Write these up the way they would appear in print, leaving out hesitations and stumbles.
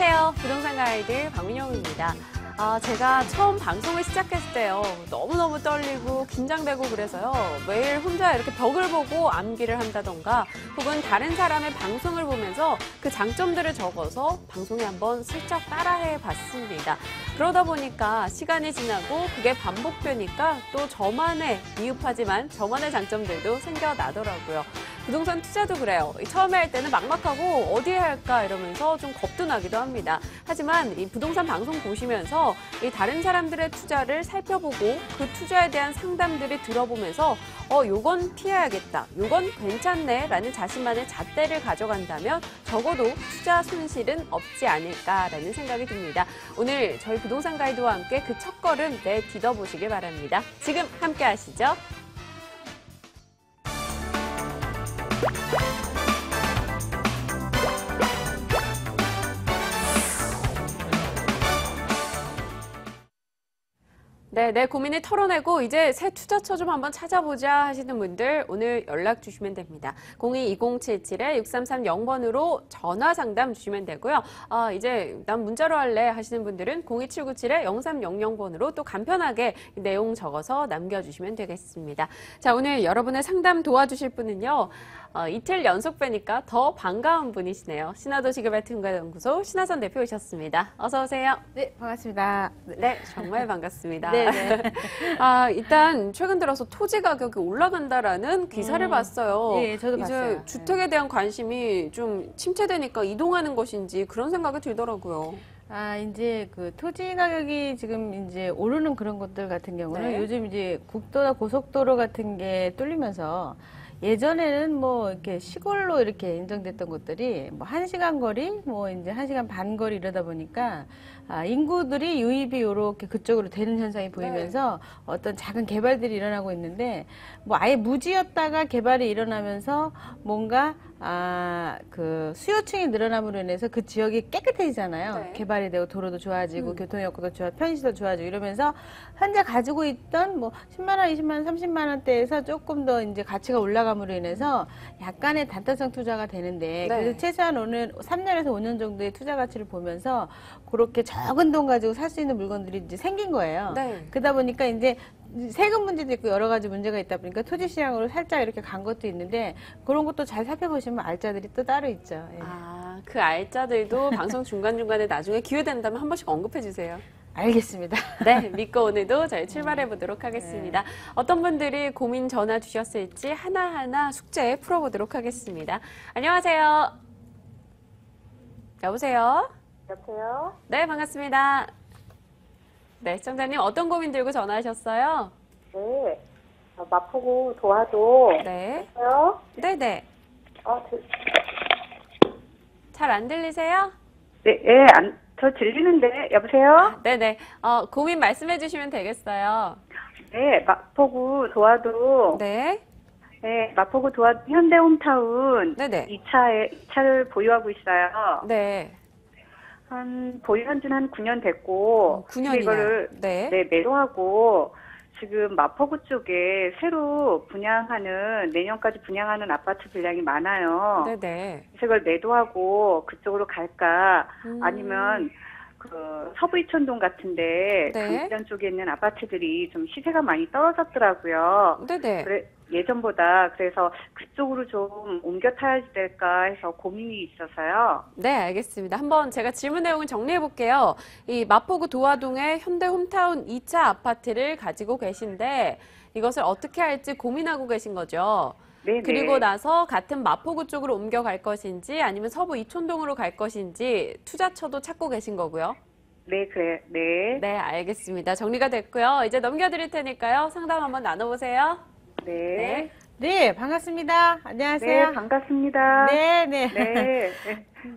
안녕하세요. 부동산 가이드 박민영입니다. 제가 처음 방송을 시작했을 때요. 너무너무 떨리고 긴장되고 그래서요. 매일 혼자 이렇게 벽을 보고 암기를 한다던가 혹은 다른 사람의 방송을 보면서 그 장점들을 적어서 방송에 한번 슬쩍 따라해 봤습니다. 그러다 보니까 시간이 지나고 그게 반복되니까 또 저만의 미흡하지만 저만의 장점들도 생겨나더라고요. 부동산 투자도 그래요. 처음에 할 때는 막막하고 어디에 할까 이러면서 좀 겁도 나기도 합니다. 하지만 이 부동산 방송 보시면서 이 다른 사람들의 투자를 살펴보고 그 투자에 대한 상담들을 들어보면서 요건 피해야겠다, 요건 괜찮네 라는 자신만의 잣대를 가져간다면 적어도 투자 손실은 없지 않을까라는 생각이 듭니다. 오늘 저희 부동산 가이드와 함께 그 첫걸음 내딛어 보시길 바랍니다. 지금 함께 하시죠. 네, 내 고민을 털어내고 이제 새 투자처 좀 한번 찾아보자 하시는 분들 오늘 연락 주시면 됩니다. 02-2077-6330번으로 전화 상담 주시면 되고요. 이제 난 문자로 할래 하시는 분들은 02797-0300번으로 또 간편하게 내용 적어서 남겨주시면 되겠습니다. 자, 오늘 여러분의 상담 도와주실 분은요. 이틀 연속 뵈니까 더 반가운 분이시네요. 신화도시개발팀과연구소 신하선 대표 오셨습니다. 어서 오세요. 네, 반갑습니다. 네, 정말 반갑습니다. 네. 일단 최근 들어서 토지 가격이 올라간다라는 기사를 봤어요. 네, 저도 이제 봤어요. 주택에 대한 관심이 좀 침체되니까 이동하는 것인지 그런 생각이 들더라고요. 이제 그 토지 가격이 지금 이제 오르는 그런 것들 같은 경우는 네. 요즘 이제 국도나 고속도로 같은 게 뚫리면서 예전에는 뭐 이렇게 시골로 이렇게 인정됐던 곳들이 뭐 1시간 거리, 뭐 이제 1시간 반 거리 이러다 보니까 인구들이 유입이 요렇게 그쪽으로 되는 현상이 보이면서 어떤 작은 개발들이 일어나고 있는데 뭐 아예 무지였다가 개발이 일어나면서 뭔가 그 수요층이 늘어남으로 인해서 그 지역이 깨끗해지잖아요. 네. 개발이 되고 도로도 좋아지고 교통여건도 좋아지고 편의시설도 좋아지고 이러면서 현재 가지고 있던 뭐 10만 원, 20만 원, 30만 원대에서 조금 더 이제 가치가 올라감으로 인해서 약간의 단타성 투자가 되는데 네. 그래서 최소한 오늘 3년에서 5년 정도의 투자 가치를 보면서 그렇게 적은 돈 가지고 살 수 있는 물건들이 이제 생긴 거예요. 네. 그러다 보니까 이제 세금 문제도 있고 여러 가지 문제가 있다 보니까 토지 시장으로 살짝 이렇게 간 것도 있는데 그런 것도 잘 살펴보시면 알짜들이 또 따로 있죠. 예. 그 알짜들도 방송 중간중간에 나중에 기회 된다면 한 번씩 언급해 주세요. 알겠습니다. 네, 믿고 오늘도 저희 출발해 보도록 하겠습니다. 어떤 분들이 고민 전화 주셨을지 하나하나 숙제 풀어보도록 하겠습니다. 안녕하세요. 여보세요? 여보세요? 네, 반갑습니다. 네, 시청자님 어떤 고민 들고 전화하셨어요? 네. 마포구 도화도. 네. 여보세요? 네네. 잘 안 들리세요? 네, 저 들리는데. 여보세요? 네네. 고민 말씀해 주시면 되겠어요. 네, 마포구 도화도. 네. 네, 마포구 도화도 현대홈타운. 네네. 2차를 보유하고 있어요. 네. 보유한 지는 한 9년 됐고. 9년이나. 이거를 네. 매도하고. 지금 마포구 쪽에 새로 분양하는, 내년까지 분양하는 아파트 분량이 많아요. 네네. 그래서 이걸 매도하고 그쪽으로 갈까, 아니면 그 서부 이천동 같은데 네. 강변 쪽에 있는 아파트들이 좀 시세가 많이 떨어졌더라고요. 네네. 예전보다. 그래서 그쪽으로 좀 옮겨 타야 될까 해서 고민이 있어서요. 네, 알겠습니다. 한번 제가 질문 내용을 정리해 볼게요. 이 마포구 도화동의 현대홈타운 2차 아파트를 가지고 계신데 이것을 어떻게 할지 고민하고 계신 거죠. 네네. 그리고 나서 같은 마포구 쪽으로 옮겨갈 것인지 아니면 서부 이촌동으로 갈 것인지 투자처도 찾고 계신 거고요. 네, 그래. 네. 네, 알겠습니다. 정리가 됐고요. 이제 넘겨드릴 테니까요. 상담 한번 나눠보세요. 네. 네, 반갑습니다. 안녕하세요. 네, 반갑습니다. 네, 네. 네.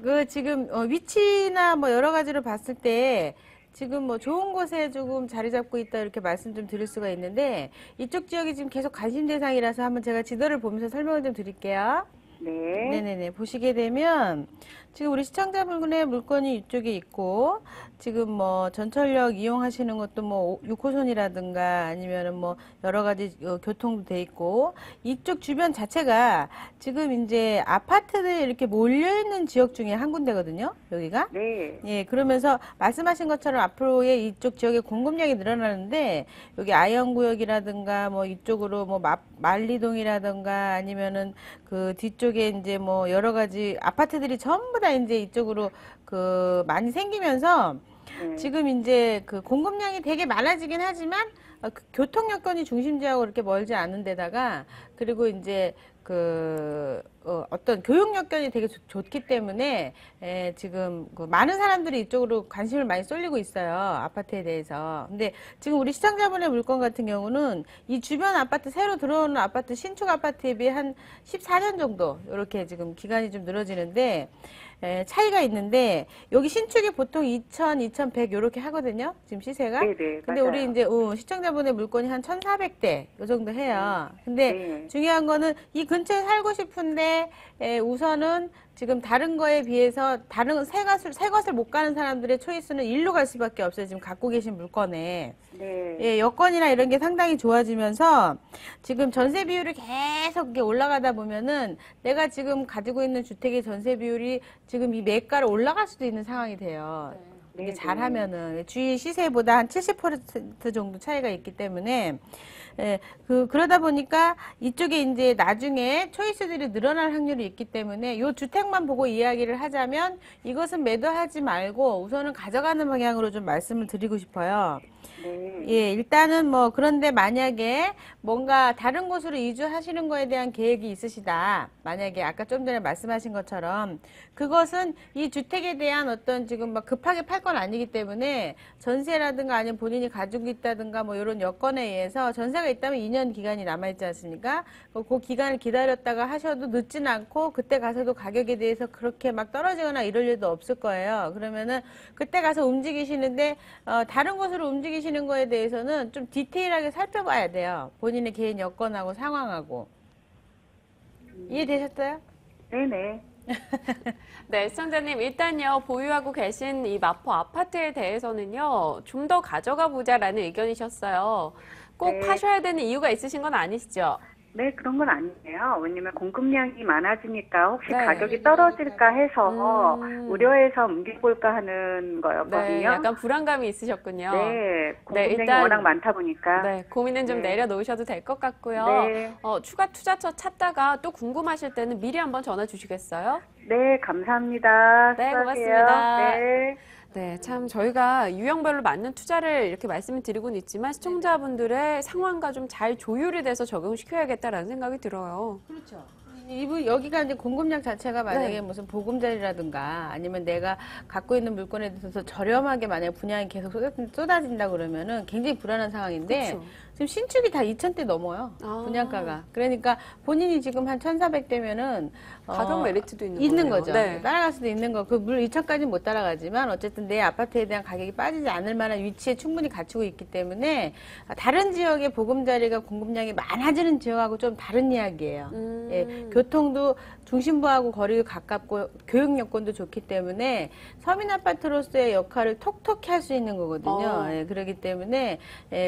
그 지금 위치나 뭐 여러 가지로 봤을 때 지금 뭐 좋은 곳에 조금 자리 잡고 있다 이렇게 말씀 좀 드릴 수가 있는데 이쪽 지역이 지금 계속 관심 대상이라서 한번 제가 지도를 보면서 설명을 좀 드릴게요. 네. 네네네. 보시게 되면 지금 우리 시청자분의 물건이 이쪽에 있고 지금 뭐 전철역 이용하시는 것도 뭐 6호선이라든가 아니면은 뭐 여러 가지 교통도 돼 있고 이쪽 주변 자체가 지금 이제 아파트들이 이렇게 몰려 있는 지역 중에 한 군데거든요. 여기가. 네. 예, 그러면서 말씀하신 것처럼 앞으로의 이쪽 지역의 공급량이 늘어나는데 여기 아현구역이라든가 뭐 이쪽으로 뭐 만리동이라든가 아니면은 그 뒤쪽에 이제 뭐 여러 가지 아파트들이 전부 다 이제 이쪽으로 그 많이 생기면서 네. 지금 이제 그 공급량이 되게 많아지긴 하지만 그 교통 여건이 중심지하고 그렇게 멀지 않은 데다가 그리고 이제 그 어떤 교육 여건이 되게 좋기 때문에 지금 그 많은 사람들이 이쪽으로 관심을 많이 쏠리고 있어요. 아파트에 대해서. 근데 지금 우리 시청자분의 물건 같은 경우는 이 주변 아파트 새로 들어오는 아파트 신축 아파트에 비해 한 14년 정도 이렇게 지금 기간이 좀 늘어지는데 차이가 있는데 여기 신축이 보통 2,000, 2,100 이렇게 하거든요. 지금 시세가. 네네. 근데 맞아요. 우리 이제 시청자분의 물건이 한 1,400대 이 정도 해요. 근데 네. 중요한 거는 이 근처에 살고 싶은데 우선은 지금 다른 거에 비해서 다른 새 것을 못 가는 사람들의 초이스는 일로 갈 수밖에 없어요. 지금 갖고 계신 물건에. 네. 예, 여건이나 이런 게 상당히 좋아지면서 지금 전세 비율이 계속 이렇게 올라가다 보면은 내가 지금 가지고 있는 주택의 전세 비율이 지금 이 매가로 올라갈 수도 있는 상황이 돼요. 네. 이게 네. 잘하면은 주위 시세보다 한 70% 정도 차이가 있기 때문에 그러다 보니까 이쪽에 이제 나중에 초이스들이 늘어날 확률이 있기 때문에 이 주택만 보고 이야기를 하자면 이것은 매도하지 말고 우선은 가져가는 방향으로 좀 말씀을 드리고 싶어요. 네. 예, 일단은 뭐 그런데 만약에 뭔가 다른 곳으로 이주하시는 거에 대한 계획이 있으시다. 만약에 아까 좀 전에 말씀하신 것처럼 그것은 이 주택에 대한 어떤 지금 막 급하게 팔 건 아니기 때문에 전세라든가 아니면 본인이 가지고 있다든가 뭐 이런 여건에 의해서 전세가 있다면 2년 기간이 남아있지 않습니까? 그 기간을 기다렸다가 하셔도 늦진 않고 그때 가서도 가격에 대해서 그렇게 막 떨어지거나 이럴 일도 없을 거예요. 그러면은 그때 가서 움직이시는데 다른 곳으로 움직이시는 거에 대해서는 좀 디테일하게 살펴봐야 돼요. 본인의 개인 여건하고 상황하고. 이해되셨어요? 네네. 네, 시청자님 일단요 보유하고 계신 이 마포 아파트에 대해서는요 좀 더 가져가 보자라는 의견이셨어요. 꼭 네. 파셔야 되는 이유가 있으신 건 아니시죠? 네, 그런 건 아니에요. 왜냐면 공급량이 많아지니까 혹시 네. 가격이 떨어질까 해서 우려해서 옮겨볼까 하는 네, 거였거든요. 약간 불안감이 있으셨군요. 네, 공급량이 일단 워낙 많다 보니까. 네, 고민은 좀 네. 내려놓으셔도 될 것 같고요. 네. 추가 투자처 찾다가 또 궁금하실 때는 미리 한번 전화 주시겠어요? 네, 감사합니다. 네, 수고하세요. 고맙습니다. 네. 네, 참 저희가 유형별로 맞는 투자를 이렇게 말씀을 드리고는 있지만 시청자분들의 상황과 좀 잘 조율이 돼서 적용시켜야겠다라는 생각이 들어요. 그렇죠. 여기가 이제 공급량 자체가 만약에 네. 무슨 보금자리라든가 아니면 내가 갖고 있는 물건에 대해서 저렴하게 만약에 분양이 계속 쏟아진다 그러면은 굉장히 불안한 상황인데 그렇죠. 지금 신축이 다 2,000대 넘어요. 아. 분양가가. 그러니까 본인이 지금 한 1,400대면은 가격 메리트도 있는 거네요. 거죠. 네. 따라갈 수도 있는 거. 물론 2,000까지는 못 따라가지만 어쨌든 내 아파트에 대한 가격이 빠지지 않을 만한 위치에 충분히 갖추고 있기 때문에 다른 지역의 보금자리가 공급량이 많아지는 지역하고 좀 다른 이야기예요. 예, 교통도 중심부하고 거리가 가깝고 교육 여건도 좋기 때문에 서민 아파트로서의 역할을 톡톡히 할 수 있는 거거든요. 예, 그렇기 때문에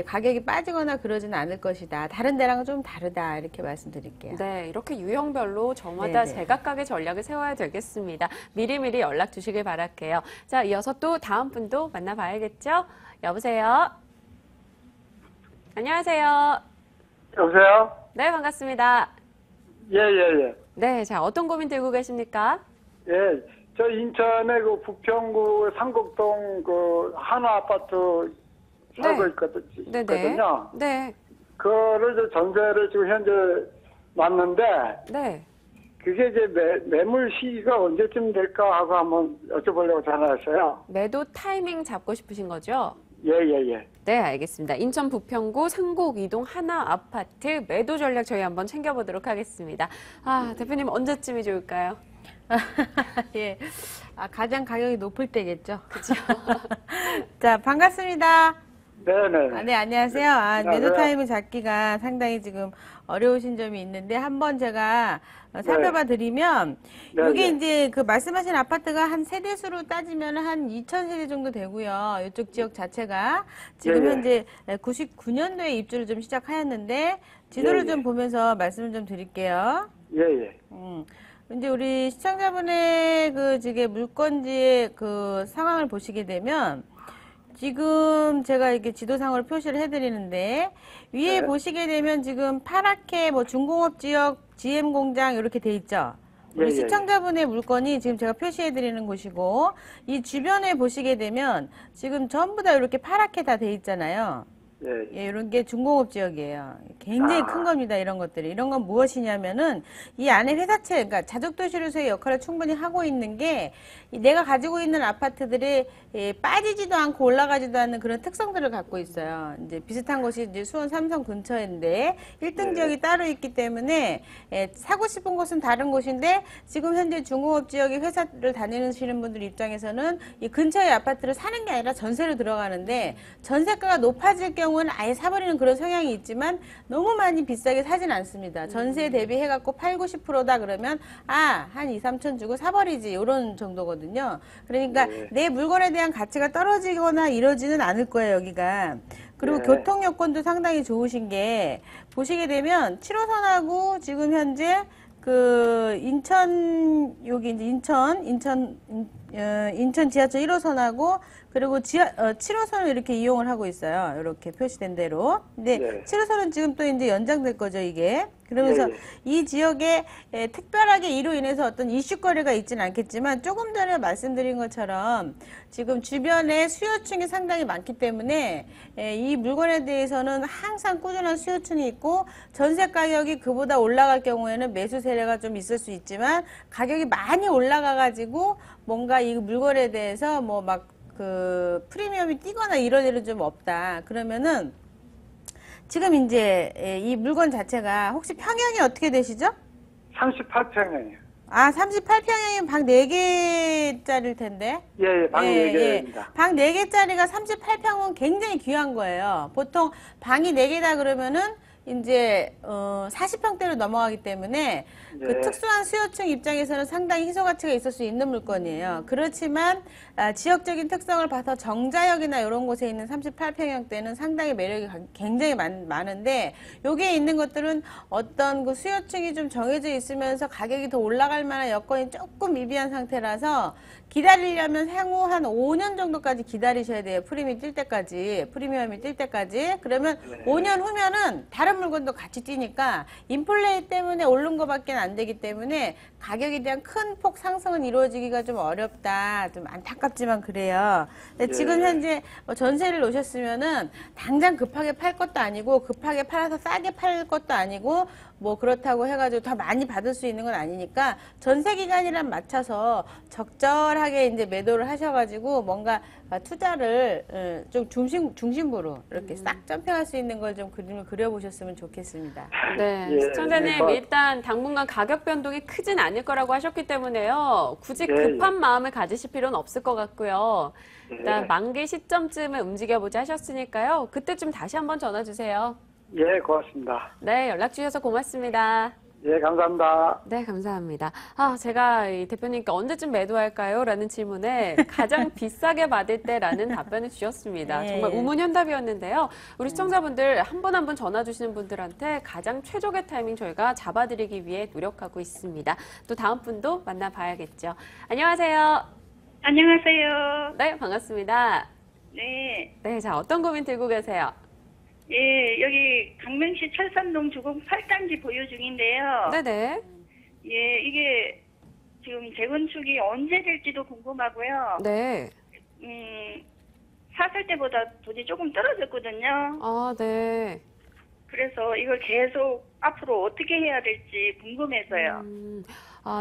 가격이 빠지거나 그러지는 않을 것이다. 다른 데랑은 좀 다르다. 이렇게 말씀드릴게요. 네, 이렇게 유형별로 저마다 네네. 제각각의 전략을 세워야 되겠습니다. 미리미리 연락 주시길 바랄게요. 자, 이어서 또 다음 분도 만나봐야겠죠? 여보세요? 안녕하세요? 여보세요? 네, 반갑습니다. 예, 예, 예. 네, 자, 어떤 고민 들고 계십니까? 예, 저 인천의 그 부평구 상곡동 그 한화 아파트 살고 네. 있거든요. 네, 그거를 저 전세를 지금 현재 놨는데, 네. 그게 이제 매물 시기가 언제쯤 될까 하고 한번 여쭤보려고 전화했어요. 매도 타이밍 잡고 싶으신 거죠? 예, 예, 예. 네, 알겠습니다. 인천 부평구 상곡 이동 하나 아파트 매도 전략 저희 한번 챙겨보도록 하겠습니다. 아, 대표님 언제쯤이 좋을까요? 예. 가장 가격이 높을 때겠죠. 그렇죠. 자, 반갑습니다. 네네. 네, 안녕하세요. 매도 안녕하세요. 타임을 잡기가 상당히 지금 어려우신 점이 있는데 한번 제가 살펴봐 드리면 네, 이게 네. 이제 그 말씀하신 아파트가 한 세대수로 따지면 한 2,000세대 정도 되고요. 이쪽 지역 자체가 지금 예, 예. 현재 99년도에 입주를 좀 시작하였는데 지도를 예, 예. 좀 보면서 말씀을 좀 드릴게요. 예, 예. 이제 우리 시청자분의 그 지금 물건지의 그 상황을 보시게 되면 지금 제가 이렇게 지도상으로 표시를 해드리는데 위에 네. 보시게 되면 지금 파랗게 뭐 중공업 지역 GM 공장 이렇게 돼 있죠. 우리 예, 예, 시청자분의 물건이 지금 제가 표시해드리는 곳이고 이 주변에 보시게 되면 지금 전부 다 이렇게 파랗게 다 돼 있잖아요. 예, 예. 예, 이런 게 중공업 지역이에요. 굉장히 아. 큰 겁니다, 이런 것들이. 이런 건 무엇이냐면은, 이 안에 회사채, 그러니까 자족도시로서의 역할을 충분히 하고 있는 게, 내가 가지고 있는 아파트들이 빠지지도 않고 올라가지도 않는 그런 특성들을 갖고 있어요. 이제 비슷한 곳이 이제 수원 삼성 근처인데, 1등 네. 지역이 따로 있기 때문에, 사고 싶은 곳은 다른 곳인데, 지금 현재 중공업 지역에 회사를 다니시는 분들 입장에서는 이 근처의 아파트를 사는 게 아니라 전세로 들어가는데, 전세가가 높아질 경우는 아예 사버리는 그런 성향이 있지만 너무 많이 비싸게 사진 않습니다. 전세 대비해갖고 8, 90%다 그러면 한 2, 3천 주고 사버리지 이런 정도거든요. 그러니까 네. 내 물건에 대한 가치가 떨어지거나 이러지는 않을 거예요, 여기가. 그리고 네. 교통 여건도 상당히 좋으신 게 보시게 되면 7호선하고 지금 현재 그 인천 여기 이제 인천 지하철 1호선하고 그리고 7호선을 이렇게 이용을 하고 있어요. 이렇게 표시된 대로. 근데 네. 7호선은 지금 또 이제 연장될 거죠, 이게. 그러면서 예, 예. 이 지역에 특별하게 이로 인해서 어떤 이슈거리가 있지는 않겠지만 조금 전에 말씀드린 것처럼 지금 주변에 수요층이 상당히 많기 때문에 이 물건에 대해서는 항상 꾸준한 수요층이 있고 전세 가격이 그보다 올라갈 경우에는 매수 세례가 좀 있을 수 있지만 가격이 많이 올라가 가지고 뭔가 이 물건에 대해서 뭐 막 그 프리미엄이 뛰거나 이런 일은 좀 없다. 그러면은 지금 이제 이 물건 자체가 혹시 평형이 어떻게 되시죠? 38평이에요. 38평형이면 방 4개짜리일 텐데. 예, 예. 방 4개입니다. 방 4개짜리가 38평은 굉장히 귀한 거예요. 보통 방이 4개다 그러면은 이제 40평대로 넘어가기 때문에 그 네. 특수한 수요층 입장에서는 상당히 희소 가치가 있을 수 있는 물건이에요. 그렇지만 지역적인 특성을 봐서 정자역이나 이런 곳에 있는 38평형대는 상당히 매력이 굉장히 많은데 여기에 있는 것들은 어떤 그 수요층이 좀 정해져 있으면서 가격이 더 올라갈 만한 여건이 조금 미비한 상태라서 기다리려면 향후 한 5년 정도까지 기다리셔야 돼요. 프리미엄이 뛸 때까지. 그러면 네. 5년 후면은 다른 물건도 같이 뛰니까 인플레이 때문에 오른 것밖에 안 되기 때문에 가격에 대한 큰 폭 상승은 이루어지기가 좀 어렵다. 좀 안타깝지만 그래요. 근데 예. 지금 현재 뭐 전세를 놓으셨으면은 당장 급하게 팔 것도 아니고 급하게 팔아서 싸게 팔 것도 아니고 뭐 그렇다고 해가지고 더 많이 받을 수 있는 건 아니니까 전세 기간이랑 맞춰서 적절하게 이제 매도를 하셔가지고 뭔가 투자를 좀 중심부로 이렇게 싹 점핑할 수 있는 걸 좀 그림을 그려보셨으면 좋겠습니다. 네, 예, 시청자님 예. 일단 당분간 가격 변동이 크진 않을 거라고 하셨기 때문에요. 굳이 예, 급한 마음을 가지실 필요는 없을 것 같고요. 일단 예. 만기 시점쯤에 움직여보자 하셨으니까요. 그때쯤 다시 한번 전화 주세요. 예, 고맙습니다. 네, 연락 주셔서 고맙습니다. 예, 감사합니다. 네, 감사합니다. 제가 이 대표님께 언제쯤 매도할까요? 라는 질문에 가장 비싸게 받을 때라는 답변을 주셨습니다. 네. 정말 우문현답이었는데요. 우리 시청자분들 한 분 한 분 전화 주시는 분들한테 가장 최적의 타이밍 저희가 잡아드리기 위해 노력하고 있습니다. 또 다음 분도 만나봐야겠죠. 안녕하세요. 안녕하세요. 네, 반갑습니다. 네. 네, 자, 어떤 고민 들고 계세요? 예, 여기 강명시 철산동 주공 8단지 보유 중인데요. 네네. 예, 이게 지금 재건축이 언제 될지도 궁금하고요. 네. 샀을 때보다 돈이 조금 떨어졌거든요. 네. 그래서 이걸 계속 앞으로 어떻게 해야 될지 궁금해서요.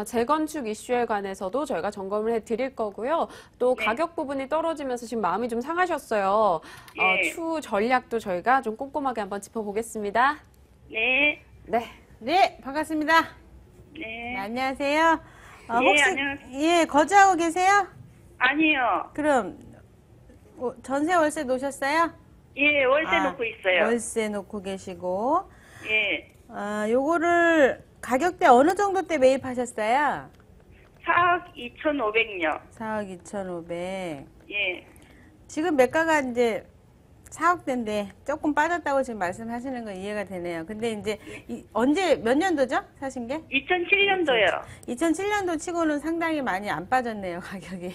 재건축 이슈에 관해서도 저희가 점검을 해드릴 거고요. 또 네. 가격 부분이 떨어지면서 지금 마음이 좀 상하셨어요. 예. 추후 전략도 저희가 좀 꼼꼼하게 한번 짚어보겠습니다. 네. 네. 네, 반갑습니다. 네. 네, 안녕하세요. 예, 혹시 안녕하세요. 거주하고 계세요? 아니요. 그럼 전세 월세 놓으셨어요? 예, 월세 아, 놓고 있어요. 월세 놓고 계시고. 예. 요거를 가격대 어느 정도 때 매입하셨어요? 4억 2,500요. 4억 2,500. 예. 지금 매가가 이제 4억대인데 조금 빠졌다고 지금 말씀하시는 건 이해가 되네요. 근데 이제 언제 몇 년도죠? 사신 게? 2007년도요. 2007년도 치고는 상당히 많이 안 빠졌네요, 가격이.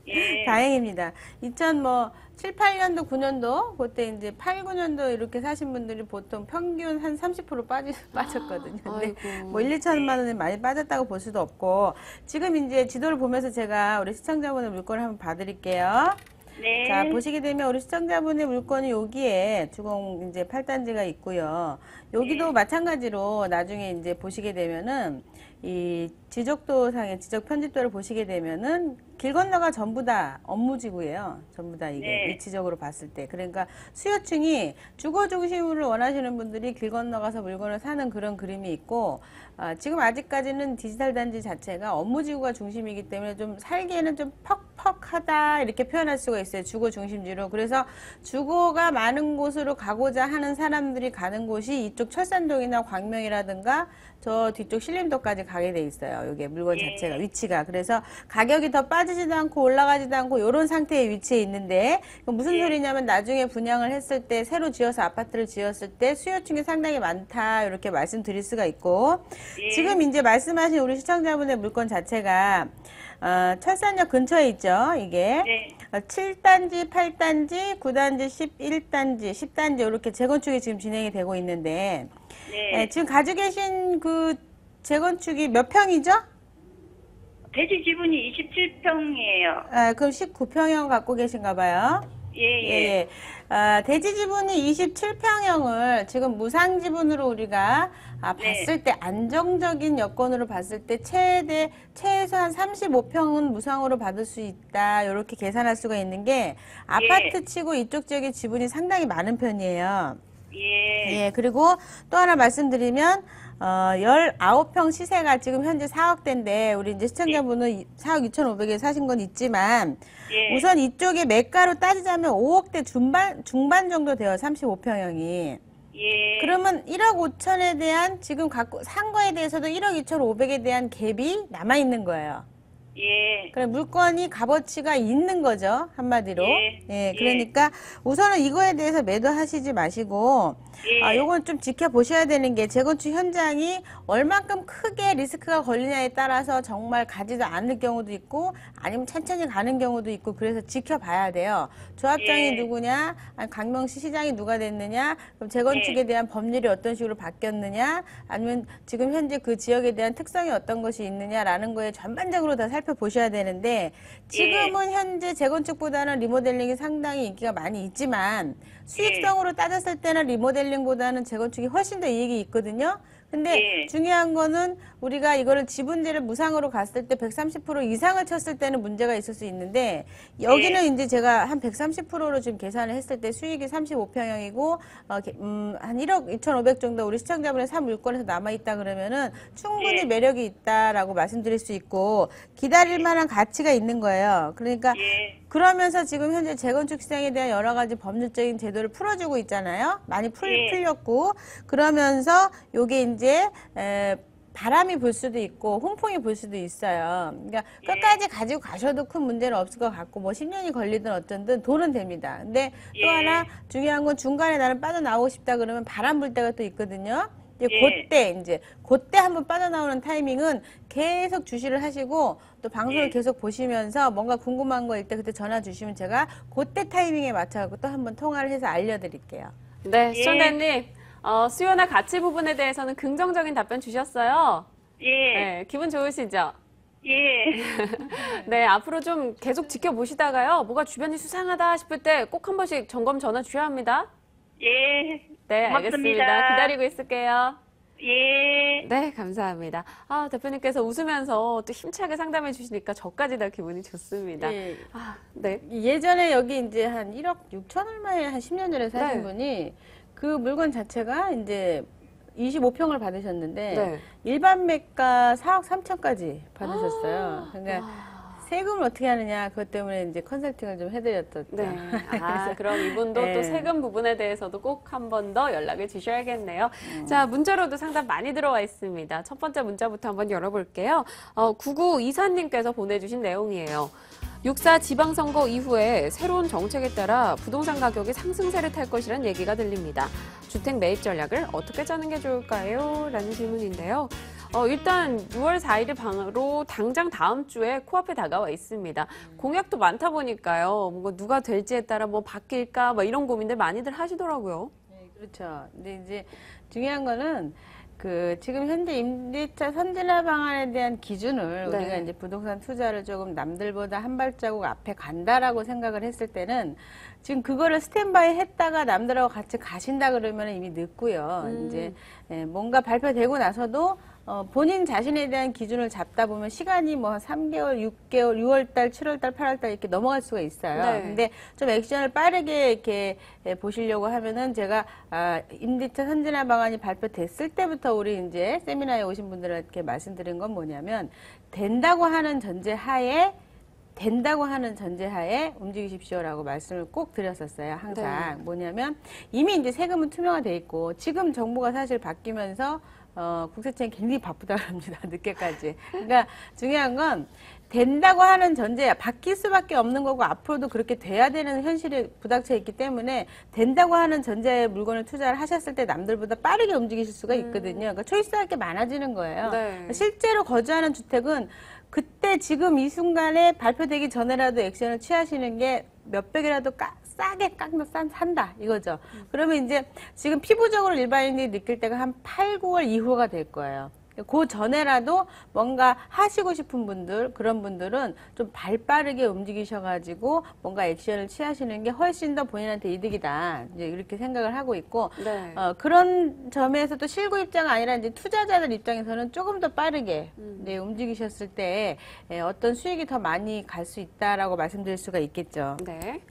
예. 다행입니다. 2007, 8년도, 9년도, 그때 이제 8, 9년도 이렇게 사신 분들이 보통 평균 한 30% 빠졌거든요. 근데 아이고. 뭐 1, 2천만 원이 많이 빠졌다고 볼 수도 없고, 지금 이제 지도를 보면서 제가 우리 시청자분의 물건을 한번 봐드릴게요. 네. 자, 보시게 되면 우리 시청자분의 물건이 여기에 주공 이제 8단지가 있고요. 여기도 네. 마찬가지로 나중에 이제 보시게 되면은 이 지적도상의 지적 편집도를 보시게 되면은 길 건너가 전부 다 업무지구예요. 전부 다 이게 네. 위치적으로 봤을 때. 그러니까 수요층이 주거 중심으로 원하시는 분들이 길 건너가서 물건을 사는 그런 그림이 있고, 지금 아직까지는 디지털 단지 자체가 업무지구가 중심이기 때문에 좀 살기에는 좀 퍽퍽하다 이렇게 표현할 수가 있어요. 주거 중심지로. 그래서 주거가 많은 곳으로 가고자 하는 사람들이 가는 곳이 이쪽 철산동이나 광명이라든가 저 뒤쪽 신림도까지 가게 돼 있어요. 이게 물건 예. 자체가 위치가. 그래서 가격이 더 빠지지도 않고 올라가지도 않고 이런 상태의 위치에 있는데, 무슨 예. 소리냐면 나중에 분양을 했을 때 새로 지어서 아파트를 지었을 때 수요층이 상당히 많다 이렇게 말씀드릴 수가 있고, 예. 지금 이제 말씀하신 우리 시청자분의 물건 자체가 철산역 근처에 있죠. 이게 네. 7단지, 8단지, 9단지, 11단지, 10단지 이렇게 재건축이 지금 진행이 되고 있는데, 네. 지금 가지고 계신 그 재건축이 몇 평이죠? 대지 지분이 27평이에요. 그럼 19평형 갖고 계신가 봐요. 예, 예. 예. 대지 지분이 27평형을 지금 무상 지분으로 우리가 네. 봤을 때 안정적인 여건으로 봤을 때 최소한 35평은 무상으로 받을 수 있다. 이렇게 계산할 수가 있는 게 아파트 치고 이쪽 지역의 지분이 상당히 많은 편이에요. 예. 예, 그리고 또 하나 말씀드리면, 19평 시세가 지금 현재 4억대인데, 우리 이제 시청자분은 4억 2,500에 사신 건 있지만, 예. 우선 이쪽에 매가로 따지자면 5억대 중반 정도 돼요, 35평형이. 예. 그러면 1억 5천에 대한 지금 산 거에 대해서도 1억 2,500에 대한 갭이 남아있는 거예요. 예. 그래, 물건이 값어치가 있는 거죠, 한마디로. 예. 예, 그러니까 우선은 이거에 대해서 매도하시지 마시고, 예. 요건 좀 지켜보셔야 되는 게 재건축 현장이 얼만큼 크게 리스크가 걸리냐에 따라서 정말 가지도 않을 경우도 있고, 아니면 천천히 가는 경우도 있고, 그래서 지켜봐야 돼요. 조합장이 예. 누구냐, 아니, 강명시 시장이 누가 됐느냐, 그럼 재건축에 예. 대한 법률이 어떤 식으로 바뀌었느냐, 아니면 지금 현재 그 지역에 대한 특성이 어떤 것이 있느냐라는 거에 전반적으로 다 살펴보셔야 되는데, 지금은 현재 재건축보다는 리모델링이 상당히 인기가 많이 있지만 수익성으로 따졌을 때는 리모델링보다는 재건축이 훨씬 더 이익이 있거든요. 근데 예. 중요한 거는 우리가 이거를 지분제를 무상으로 갔을 때 130% 이상을 쳤을 때는 문제가 있을 수 있는데, 여기는 이제 제가 한 130%로 지금 계산을 했을 때 수익이 35평형이고 한 1억 2,500 정도 우리 시청자분의 사 물건에서 남아있다 그러면은 충분히 예. 매력이 있다라고 말씀드릴 수 있고, 기다릴 만한 가치가 있는 거예요. 그러니까 예. 그러면서 지금 현재 재건축 시장에 대한 여러 가지 법률적인 제도를 풀어주고 있잖아요. 많이 예. 풀렸고, 그러면서 요게 이제 바람이 불 수도 있고 홍풍이 불 수도 있어요. 그러니까 끝까지 가지고 가셔도 큰 문제는 없을 것 같고, 뭐 10년이 걸리든 어쩐든 돈은 됩니다. 근데 또 예. 하나 중요한 건 중간에 나는 빠져나오고 싶다 그러면 바람 불 때가 또 있거든요. 예. 그때 한번 빠져나오는 타이밍은 계속 주시를 하시고, 또 방송을 예. 계속 보시면서 뭔가 궁금한 거일 때 그때 전화 주시면 제가 그때 타이밍에 맞춰서 또 한번 통화를 해서 알려드릴게요. 네, 시청자님. 수요나 가치 부분에 대해서는 긍정적인 답변 주셨어요. 예. 네, 기분 좋으시죠? 예. 네, 앞으로 좀 계속 지켜보시다가요. 뭐가 주변이 수상하다 싶을 때 꼭 한 번씩 점검 전화 주셔야 합니다. 예. 네, 고맙습니다. 알겠습니다. 기다리고 있을게요. 예. 네, 감사합니다. 대표님께서 웃으면서 또 힘차게 상담해 주시니까 저까지 다 기분이 좋습니다. 예. 네. 예전에 여기 이제 한 1억 6천 얼마에 한 10년 전에 사신 네. 분이 그 물건 자체가 이제 25평을 받으셨는데 네. 일반 매가 4억 3천까지 받으셨어요. 그러니까 세금을 어떻게 하느냐 그것 때문에 이제 컨설팅을 좀 해드렸었죠. 네. 아, 그럼 이분도 네. 또 세금 부분에 대해서도 꼭 한 번 더 연락을 주셔야겠네요. 자, 문자로도 상담 많이 들어와 있습니다. 첫 번째 문자부터 한번 열어볼게요. 9924님께서 보내주신 내용이에요. 6.4 지방선거 이후에 새로운 정책에 따라 부동산 가격이 상승세를 탈 것이라는 얘기가 들립니다. 주택 매입 전략을 어떻게 짜는 게 좋을까요? 라는 질문인데요. 일단 6월 4일이 바로 당장 다음 주에 코앞에 다가와 있습니다. 공약도 많다 보니까요. 뭔가 누가 될지에 따라 뭐 바뀔까 뭐 이런 고민들 많이들 하시더라고요. 네, 그렇죠. 근데 이제 중요한 거는 지금 현재 임대차 선진화 방안에 대한 기준을 네. 우리가 이제 부동산 투자를 조금 남들보다 한 발자국 앞에 간다라고 생각을 했을 때는 지금 그거를 스탠바이 했다가 남들하고 같이 가신다 그러면 이미 늦고요. 이제 뭔가 발표되고 나서도 본인 자신에 대한 기준을 잡다 보면 시간이 뭐 3개월, 6개월, 6월달, 7월달, 8월달 이렇게 넘어갈 수가 있어요. 네. 근데 좀 액션을 빠르게 이렇게 보시려고 하면은 제가 임대차 선진화 방안이 발표됐을 때부터 우리 이제 세미나에 오신 분들한테 말씀드린 건 뭐냐면 된다고 하는 전제하에 움직이십시오라고 말씀을 꼭 드렸었어요. 항상. 네. 뭐냐면 이미 이제 세금은 투명화돼 있고 지금 정부가 사실 바뀌면서 국세청이 굉장히 바쁘다고 합니다. 늦게까지. 그러니까 중요한 건 된다고 하는 전제야. 바뀔 수밖에 없는 거고 앞으로도 그렇게 돼야 되는 현실이 부닥쳐 있기 때문에 된다고 하는 전제의 물건을 투자를 하셨을 때 남들보다 빠르게 움직이실 수가 있거든요. 그러니까 초이스할 게 많아지는 거예요. 네. 실제로 거주하는 주택은 그때 지금 이 순간에 발표되기 전에라도 액션을 취하시는 게 몇백이라도 싸게 산다 이거죠. 그러면 이제 지금 피부적으로 일반인들이 느낄 때가 한 8, 9월 이후가 될 거예요. 그 전에라도 뭔가 하시고 싶은 분들, 그런 분들은 좀 발빠르게 움직이셔가지고 뭔가 액션을 취하시는 게 훨씬 더 본인한테 이득이다. 이제 이렇게 생각을 하고 있고, 네. 그런 점에서 또 실구 입장이 아니라 이제 투자자들 입장에서는 조금 더 빠르게 네, 움직이셨을 때 어떤 수익이 더 많이 갈 수 있다라고 말씀드릴 수가 있겠죠. 네.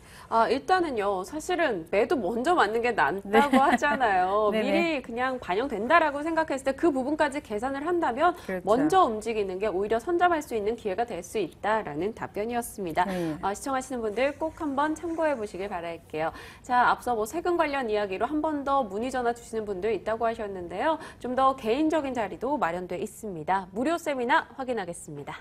일단은요, 사실은 매도 먼저 맞는 게 낫다고 하잖아요. 네네. 미리 그냥 반영된다라고 생각했을 때 그 부분까지 계산을 한다면 그렇죠. 먼저 움직이는 게 오히려 선점할 수 있는 기회가 될 수 있다라는 답변이었습니다. 네. 시청하시는 분들 꼭 한번 참고해 보시길 바랄게요. 자, 앞서 뭐 세금 관련 이야기로 한 번 더 문의 전화 주시는 분들 있다고 하셨는데요. 좀 더 개인적인 자리도 마련돼 있습니다. 무료 세미나 확인하겠습니다.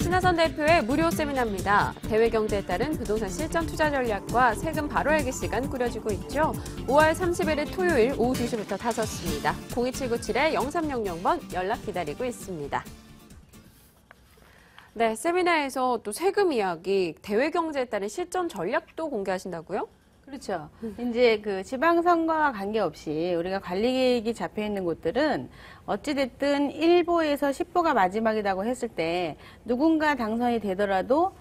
신하선 대표의 무료 세미나입니다. 대외 경제에 따른 부동산 실전 투자 전략과 세금 바로 알기 시간 꾸려지고 있죠. 5월 30일 토요일 오후 2시부터 5시입니다. 02797-0300번 연락 기다리고 있습니다. 네, 세미나에서 또 세금 이야기, 대외 경제에 따른 실전 전략도 공개하신다고요? 그렇죠. 이제 지방선거와 관계없이 우리가 관리 계획이 잡혀 있는 곳들은 어찌됐든 1보에서 10보가 마지막이라고 했을 때 누군가 당선이 되더라도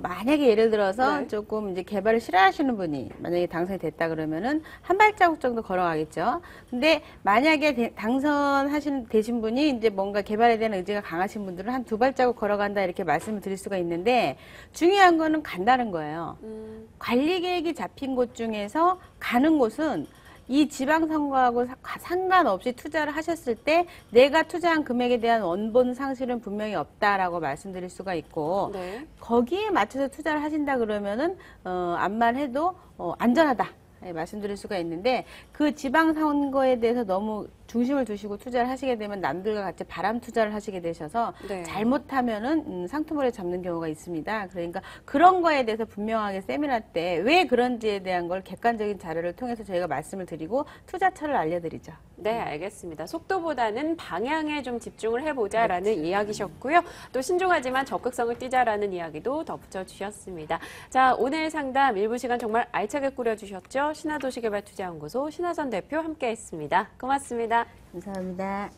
만약에 예를 들어서 네. 조금 이제 개발을 싫어하시는 분이 만약에 당선이 됐다 그러면은 한 발자국 정도 걸어가겠죠. 근데 만약에 되신 분이 이제 뭔가 개발에 대한 의지가 강하신 분들은 한 두 발자국 걸어간다 이렇게 말씀을 드릴 수가 있는데 중요한 거는 간다는 거예요. 관리 계획이 잡힌 곳 중에서 가는 곳은 이 지방선거하고 상관없이 투자를 하셨을 때 내가 투자한 금액에 대한 원본 상실은 분명히 없다라고 말씀드릴 수가 있고 네. 거기에 맞춰서 투자를 하신다 그러면은 암만 해도 안전하다. 말씀드릴 수가 있는데 그 지방선거에 대해서 너무 중심을 두시고 투자를 하시게 되면 남들과 같이 바람 투자를 하시게 되셔서 네. 잘못하면은 상투머리에 잡는 경우가 있습니다. 그러니까 그런 거에 대해서 분명하게 세미나 때 왜 그런지에 대한 걸 객관적인 자료를 통해서 저희가 말씀을 드리고 투자처를 알려드리죠. 네, 알겠습니다. 속도보다는 방향에 좀 집중을 해보자라는 이야기셨고요. 또 신중하지만 적극성을 띠자라는 이야기도 덧붙여 주셨습니다. 자, 오늘 상담 일부 시간 정말 알차게 꾸려주셨죠. 신하도시개발투자연구소 신하선 대표 함께했습니다. 고맙습니다. 감사합니다.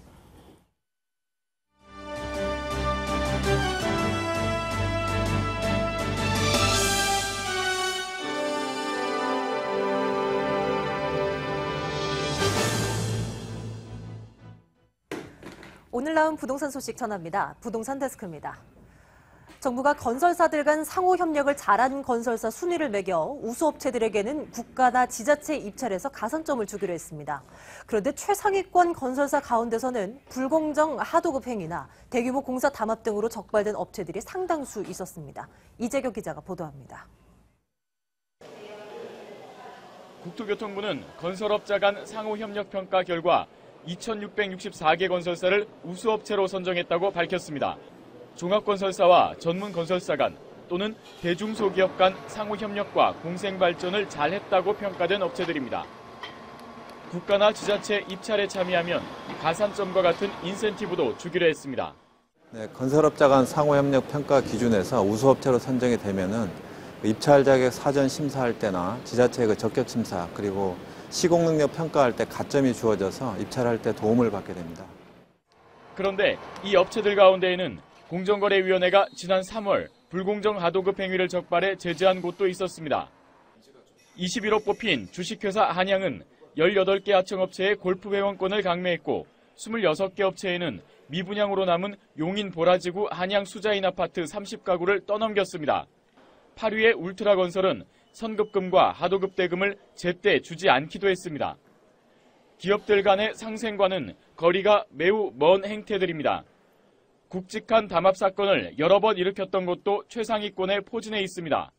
오늘 나온 부동산 소식 전합니다. 부동산 데스크입니다. 정부가 건설사들 간 상호 협력을 잘한 건설사 순위를 매겨 우수업체들에게는 국가나 지자체 입찰에서 가산점을 주기로 했습니다. 그런데 최상위권 건설사 가운데서는 불공정 하도급 행위나 대규모 공사 담합 등으로 적발된 업체들이 상당수 있었습니다. 이재경 기자가 보도합니다. 국토교통부는 건설업자 간 상호협력평가 결과 2,664개 건설사를 우수업체로 선정했다고 밝혔습니다. 종합건설사와 전문건설사 간 또는 대중소기업 간 상호협력과 공생발전을 잘했다고 평가된 업체들입니다. 국가나 지자체 입찰에 참여하면 가산점과 같은 인센티브도 주기로 했습니다. 네, 건설업자 간 상호협력 평가 기준에서 우수업체로 선정이 되면은 입찰 자격 사전 심사할 때나 지자체의 그 적격 심사 그리고 시공 능력 평가할 때 가점이 주어져서 입찰할 때 도움을 받게 됩니다. 그런데 이 업체들 가운데에는 공정거래위원회가 지난 3월 불공정 하도급 행위를 적발해 제재한 곳도 있었습니다. 21호 뽑힌 주식회사 한양은 18개 하청업체의 골프 회원권을 강매했고 26개 업체에는 미분양으로 남은 용인 보라지구 한양 수자인 아파트 30가구를 떠넘겼습니다. 8위의 울트라건설은 선급금과 하도급 대금을 제때 주지 않기도 했습니다. 기업들 간의 상생과는 거리가 매우 먼 행태들입니다. 굵직한 담합 사건을 여러 번 일으켰던 것도 최상위권에 포진해 있습니다.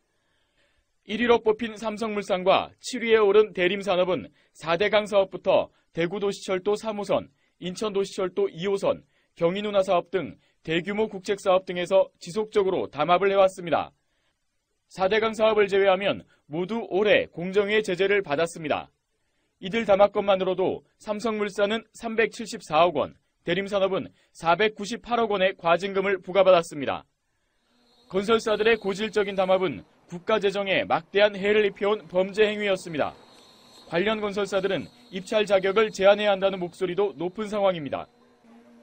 1위로 뽑힌 삼성물산과 7위에 오른 대림산업은 4대강 사업부터 대구도시철도 3호선, 인천도시철도 2호선, 경인운하 사업 등 대규모 국책사업 등에서 지속적으로 담합을 해왔습니다. 4대강 사업을 제외하면 모두 올해 공정위의 제재를 받았습니다. 이들 담합건만으로도 삼성물산은 374억 원, 대림산업은 498억 원의 과징금을 부과받았습니다. 건설사들의 고질적인 담합은 국가 재정에 막대한 해를 입혀온 범죄 행위였습니다. 관련 건설사들은 입찰 자격을 제한해야 한다는 목소리도 높은 상황입니다.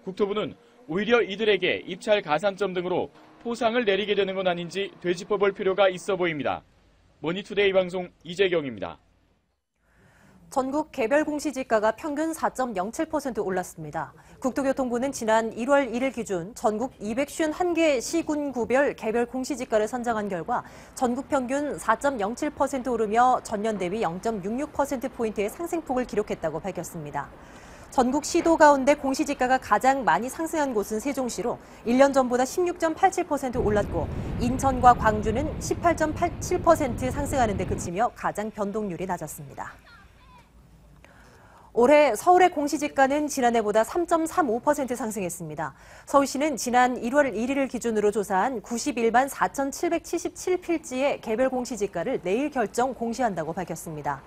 국토부는 오히려 이들에게 입찰 가산점 등으로 포상을 내리게 되는 건 아닌지 되짚어볼 필요가 있어 보입니다. 머니투데이 방송 이재경입니다. 전국 개별 공시지가가 평균 4.07% 올랐습니다. 국토교통부는 지난 1월 1일 기준 전국 251개 시군구별 개별 공시지가를 선정한 결과 전국 평균 4.07% 오르며 전년 대비 0.66%포인트의 상승폭을 기록했다고 밝혔습니다. 전국 시도 가운데 공시지가가 가장 많이 상승한 곳은 세종시로 1년 전보다 16.87% 올랐고 인천과 광주는 18.87% 상승하는 데 그치며 가장 변동률이 낮았습니다. 올해 서울의 공시지가는 지난해보다 3.35% 상승했습니다. 서울시는 지난 1월 1일을 기준으로 조사한 91만 4,777필지의 개별 공시지가를 내일 결정 공시한다고 밝혔습니다.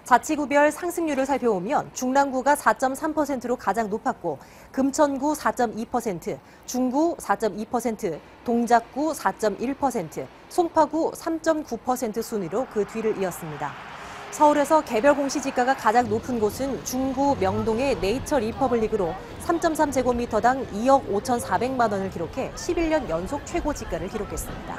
자치구별 상승률을 살펴보면 중랑구가 4.3%로 가장 높았고 금천구 4.2%, 중구 4.2%, 동작구 4.1%, 송파구 3.9% 순위로 그 뒤를 이었습니다. 서울에서 개별 공시지가가 가장 높은 곳은 중구 명동의 네이처 리퍼블릭으로 3.3제곱미터당 2억 5,400만 원을 기록해 11년 연속 최고지가를 기록했습니다.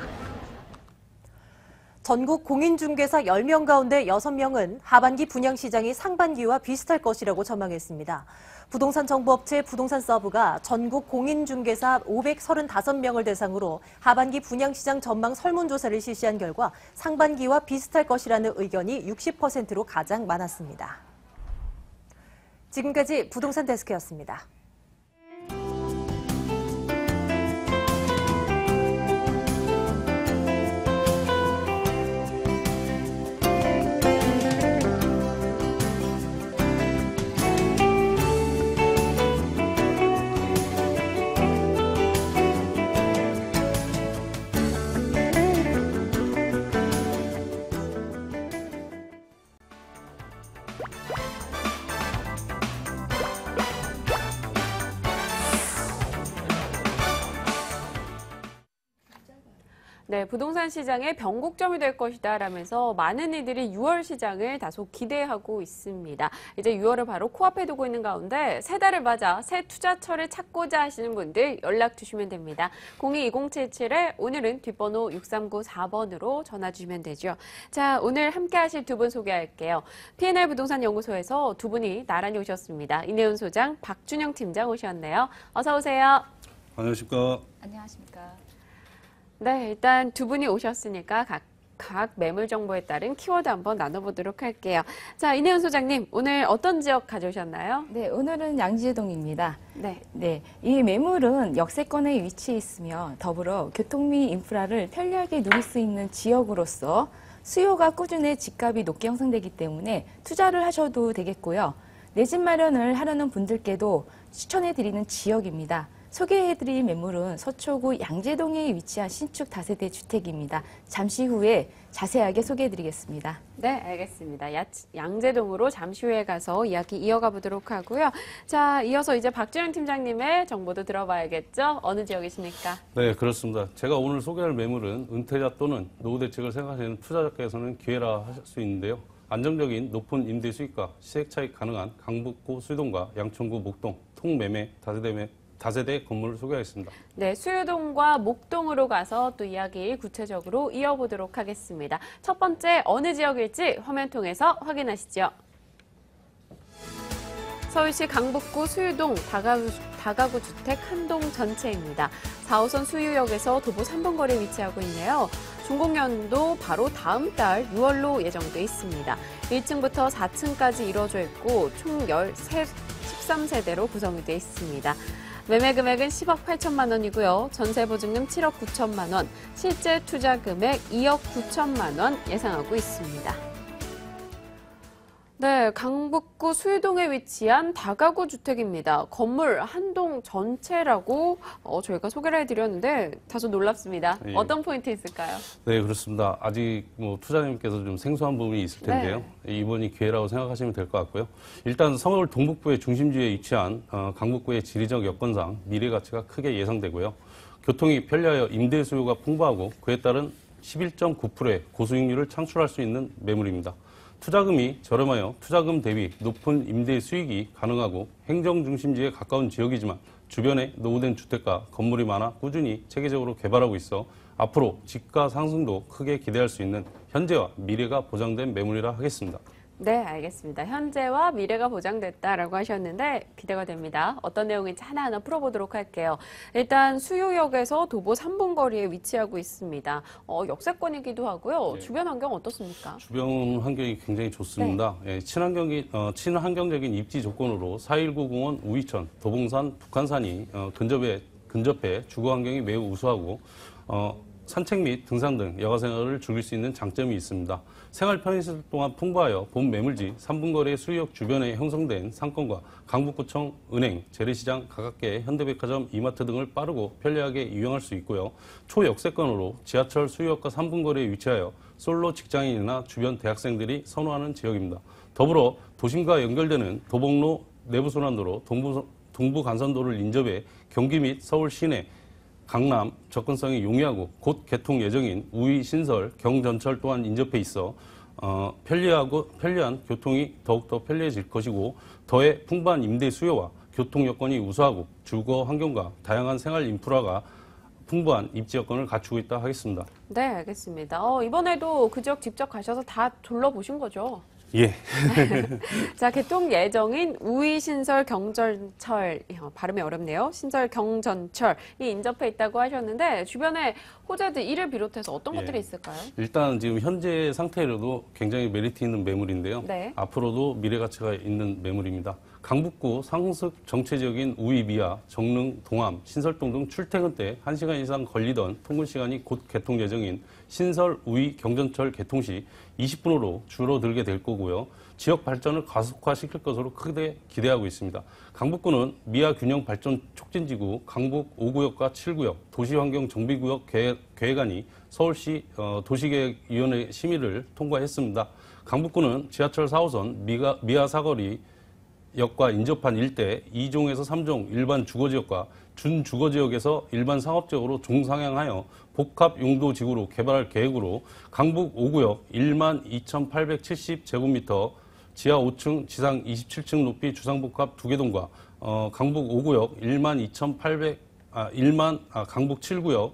전국 공인중개사 10명 가운데 6명은 하반기 분양시장이 상반기와 비슷할 것이라고 전망했습니다. 부동산 정보업체 부동산서브가 전국 공인중개사 535명을 대상으로 하반기 분양시장 전망 설문조사를 실시한 결과 상반기와 비슷할 것이라는 의견이 60%로 가장 많았습니다. 지금까지 부동산 데스크였습니다. 네, 부동산 시장의 변곡점이 될 것이다 라면서 많은 이들이 6월 시장을 다소 기대하고 있습니다. 이제 6월을 바로 코앞에 두고 있는 가운데 새 달을 맞아 새 투자처를 찾고자 하시는 분들 연락 주시면 됩니다. 02-2077에 오늘은 뒷번호 6394번으로 전화 주시면 되죠. 자, 오늘 함께 하실 두 분 소개할게요. P&L 부동산 연구소에서 두 분이 나란히 오셨습니다. 이내훈 소장, 박준영 팀장 오셨네요. 어서 오세요. 안녕하십니까. 안녕하십니까. 네, 일단 두 분이 오셨으니까 각 매물 정보에 따른 키워드 한번 나눠보도록 할게요. 자, 이내은 소장님, 오늘 어떤 지역 가져오셨나요? 네, 오늘은 양지동입니다. 네. 네, 이 매물은 역세권에 위치해 있으며 더불어 교통 및 인프라를 편리하게 누릴 수 있는 지역으로서 수요가 꾸준해 집값이 높게 형성되기 때문에 투자를 하셔도 되겠고요. 내 집 마련을 하려는 분들께도 추천해드리는 지역입니다. 소개해드릴 매물은 서초구 양재동에 위치한 신축 다세대 주택입니다. 잠시 후에 자세하게 소개해드리겠습니다. 네, 알겠습니다. 양재동으로 잠시 후에 가서 이야기 이어가 보도록 하고요. 자, 이어서 이제 박주영 팀장님의 정보도 들어봐야겠죠? 어느 지역이십니까? 네, 그렇습니다. 제가 오늘 소개할 매물은 은퇴자 또는 노후 대책을 생각하시는 투자자께서는 기회라 하실 수 있는데요. 안정적인 높은 임대 수익과 시세 차익 가능한 강북구 수유동과 양천구 목동, 통매매, 다세대 건물을 소개하겠습니다. 네, 수유동과 목동으로 가서 또 이야기 구체적으로 이어보도록 하겠습니다. 첫 번째 어느 지역일지 화면 통해서 확인하시죠. 서울시 강북구 수유동 다가구 주택 한 동 전체입니다. 4호선 수유역에서 도보 3번 거리에 위치하고 있네요. 준공연도 바로 다음 달 6월로 예정돼 있습니다. 1층부터 4층까지 이루어져 있고 총 13세대로 구성이 되어 있습니다. 매매 금액은 10억 8천만 원이고요. 전세 보증금 7억 9천만 원, 실제 투자 금액 2억 9천만 원 예상하고 있습니다. 네, 강북구 수유동에 위치한 다가구 주택입니다. 건물 한 동 전체라고 저희가 소개를 해드렸는데 다소 놀랍습니다. 예. 어떤 포인트 있을까요? 네, 그렇습니다. 아직 투자자님께서 좀 생소한 부분이 있을 텐데요. 네. 이번이 기회라고 생각하시면 될 것 같고요. 일단 서울 동북부의 중심지에 위치한 강북구의 지리적 여건상 미래 가치가 크게 예상되고요. 교통이 편리하여 임대 수요가 풍부하고 그에 따른 11.9%의 고수익률을 창출할 수 있는 매물입니다. 투자금이 저렴하여 투자금 대비 높은 임대 수익이 가능하고 행정 중심지에 가까운 지역이지만 주변에 노후된 주택과 건물이 많아 꾸준히 체계적으로 개발하고 있어 앞으로 집가 상승도 크게 기대할 수 있는 현재와 미래가 보장된 매물이라 하겠습니다. 네, 알겠습니다. 현재와 미래가 보장됐다라고 하셨는데 기대가 됩니다. 어떤 내용인지 하나하나 풀어보도록 할게요. 일단 수유역에서 도보 3분 거리에 위치하고 있습니다. 역세권이기도 하고요. 네. 주변 환경 어떻습니까? 주변 환경이 굉장히 좋습니다. 네. 친환경적인 입지 조건으로 4.19 공원 우이천, 도봉산, 북한산이 근접해 주거 환경이 매우 우수하고 산책 및 등산 등 여가 생활을 즐길 수 있는 장점이 있습니다. 생활 편의시설 또한 풍부하여 본 매물지 3분 거리의 수유역 주변에 형성된 상권과 강북구청, 은행, 재래시장, 가깝게 현대백화점, 이마트 등을 빠르고 편리하게 이용할 수 있고요. 초역세권으로 지하철 수유역과 3분 거리에 위치하여 솔로 직장인이나 주변 대학생들이 선호하는 지역입니다. 더불어 도심과 연결되는 도봉로 내부순환도로 동부간선도를 인접해 경기 및 서울 시내 강남 접근성이 용이하고 곧 개통 예정인 우이 신설 경전철 또한 인접해 있어 편리한 교통이 더욱더 편리해질 것이고 더해 풍부한 임대 수요와 교통 여건이 우수하고 주거 환경과 다양한 생활 인프라가 풍부한 입지 여건을 갖추고 있다 하겠습니다. 네, 알겠습니다. 이번에도 그 지역 직접 가셔서 다 둘러보신 거죠? 예. 자, 개통 예정인 우이 신설 경전철, 발음이 어렵네요. 신설 경전철이 인접해 있다고 하셨는데 주변에 호재들 이를 비롯해서 어떤 것들이 있을까요? 일단 지금 현재 상태로도 굉장히 메리트 있는 매물인데요. 네. 앞으로도 미래 가치가 있는 매물입니다. 강북구 상습 정체지역인 우이 미아, 정릉, 동암, 신설동 등 출퇴근 때 1시간 이상 걸리던 통근 시간이 곧 개통 예정인 신설 우이 경전철 개통 시 20분으로 줄어들게 될 거고요. 지역 발전을 가속화시킬 것으로 크게 기대하고 있습니다. 강북구는 미아 균형 발전 촉진지구 강북 5구역과 7구역 도시환경정비구역 계획안이 서울시 도시계획위원회 심의를 통과했습니다. 강북구는 지하철 4호선 미아 사거리 역과 인접한 일대 2종에서 3종 일반 주거지역과 준주거지역에서 일반 상업지역으로 종상향하여 복합 용도지구로 개발할 계획으로 강북 5구역 12,870제곱미터 지하 5층, 지상 27층 높이 주상복합 2개 동과 강북 5구역 강북 7구역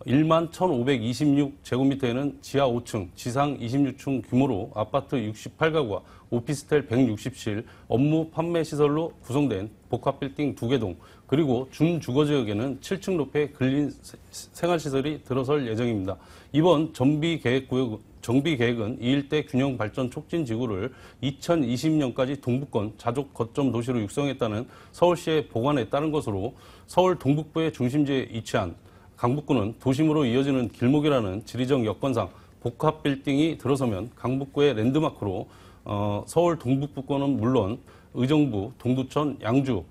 11,526제곱미터에는 지하 5층, 지상 26층 규모로 아파트 68가구와 오피스텔 160실, 업무 판매 시설로 구성된 복합 빌딩 2개 동, 그리고 준주거지역에는 7층 높이의 근린 생활시설이 들어설 예정입니다. 이번 정비계획은 이 일대 균형 발전 촉진 지구를 2020년까지 동부권 자족 거점 도시로 육성했다는 서울시의 보관에 따른 것으로 서울 동북부의 중심지에 위치한 강북구는 도심으로 이어지는 길목이라는 지리적 여건상 복합 빌딩이 들어서면 강북구의 랜드마크로 서울 동북부권은 물론 의정부, 동두천, 양주,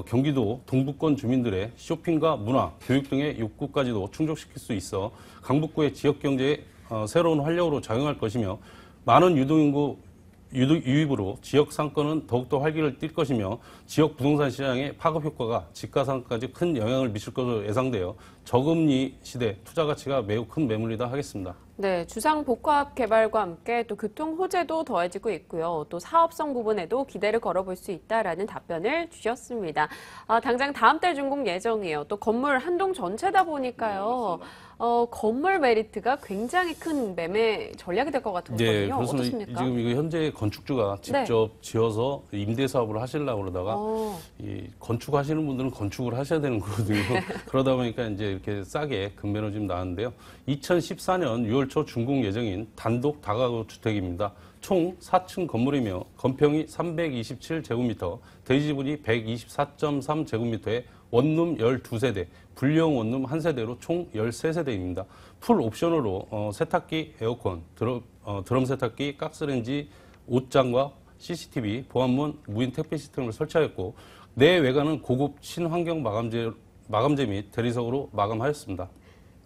경기도 동부권 주민들의 쇼핑과 문화, 교육 등의 욕구까지도 충족시킬 수 있어 강북구의 지역 경제에 새로운 활력으로 작용할 것이며 많은 유동인구 유입으로 지역 상권은 더욱더 활기를 띨 것이며 지역 부동산 시장의 파급 효과가 집가상까지 큰 영향을 미칠 것으로 예상되어 저금리 시대 투자 가치가 매우 큰 매물이다 하겠습니다. 네, 주상 복합 개발과 함께 또 교통 호재도 더해지고 있고요. 또 사업성 부분에도 기대를 걸어볼 수 있다라는 답변을 주셨습니다. 당장 다음 달 준공 예정이에요. 또 건물 한 동 전체다 보니까요. 건물 메리트가 굉장히 큰 매매 전략이 될 것 같거든요. 네, 그래서 어떻습니까? 지금 이거 현재 건축주가 직접 지어서 임대 사업을 하시려고 그러다가 이 건축하시는 분들은 건축을 하셔야 되는 거거든요. 그러다 보니까 이제 이렇게 싸게 금매로 지금 나왔는데요. 2014년 6월 초 준공 예정인 단독 다가구 주택입니다. 총 4층 건물이며 건평이 327제곱미터, 대지분이 124.3제곱미터에 원룸 12세대, 분리형 원룸 1세대로 총 13세대입니다. 풀 옵션으로 세탁기, 에어컨, 드럼 세탁기, 가스레인지, 옷장과 CCTV, 보안문, 무인 택배 시스템을 설치하였고 내외관은 고급 친환경 마감재 및 대리석으로 마감하였습니다.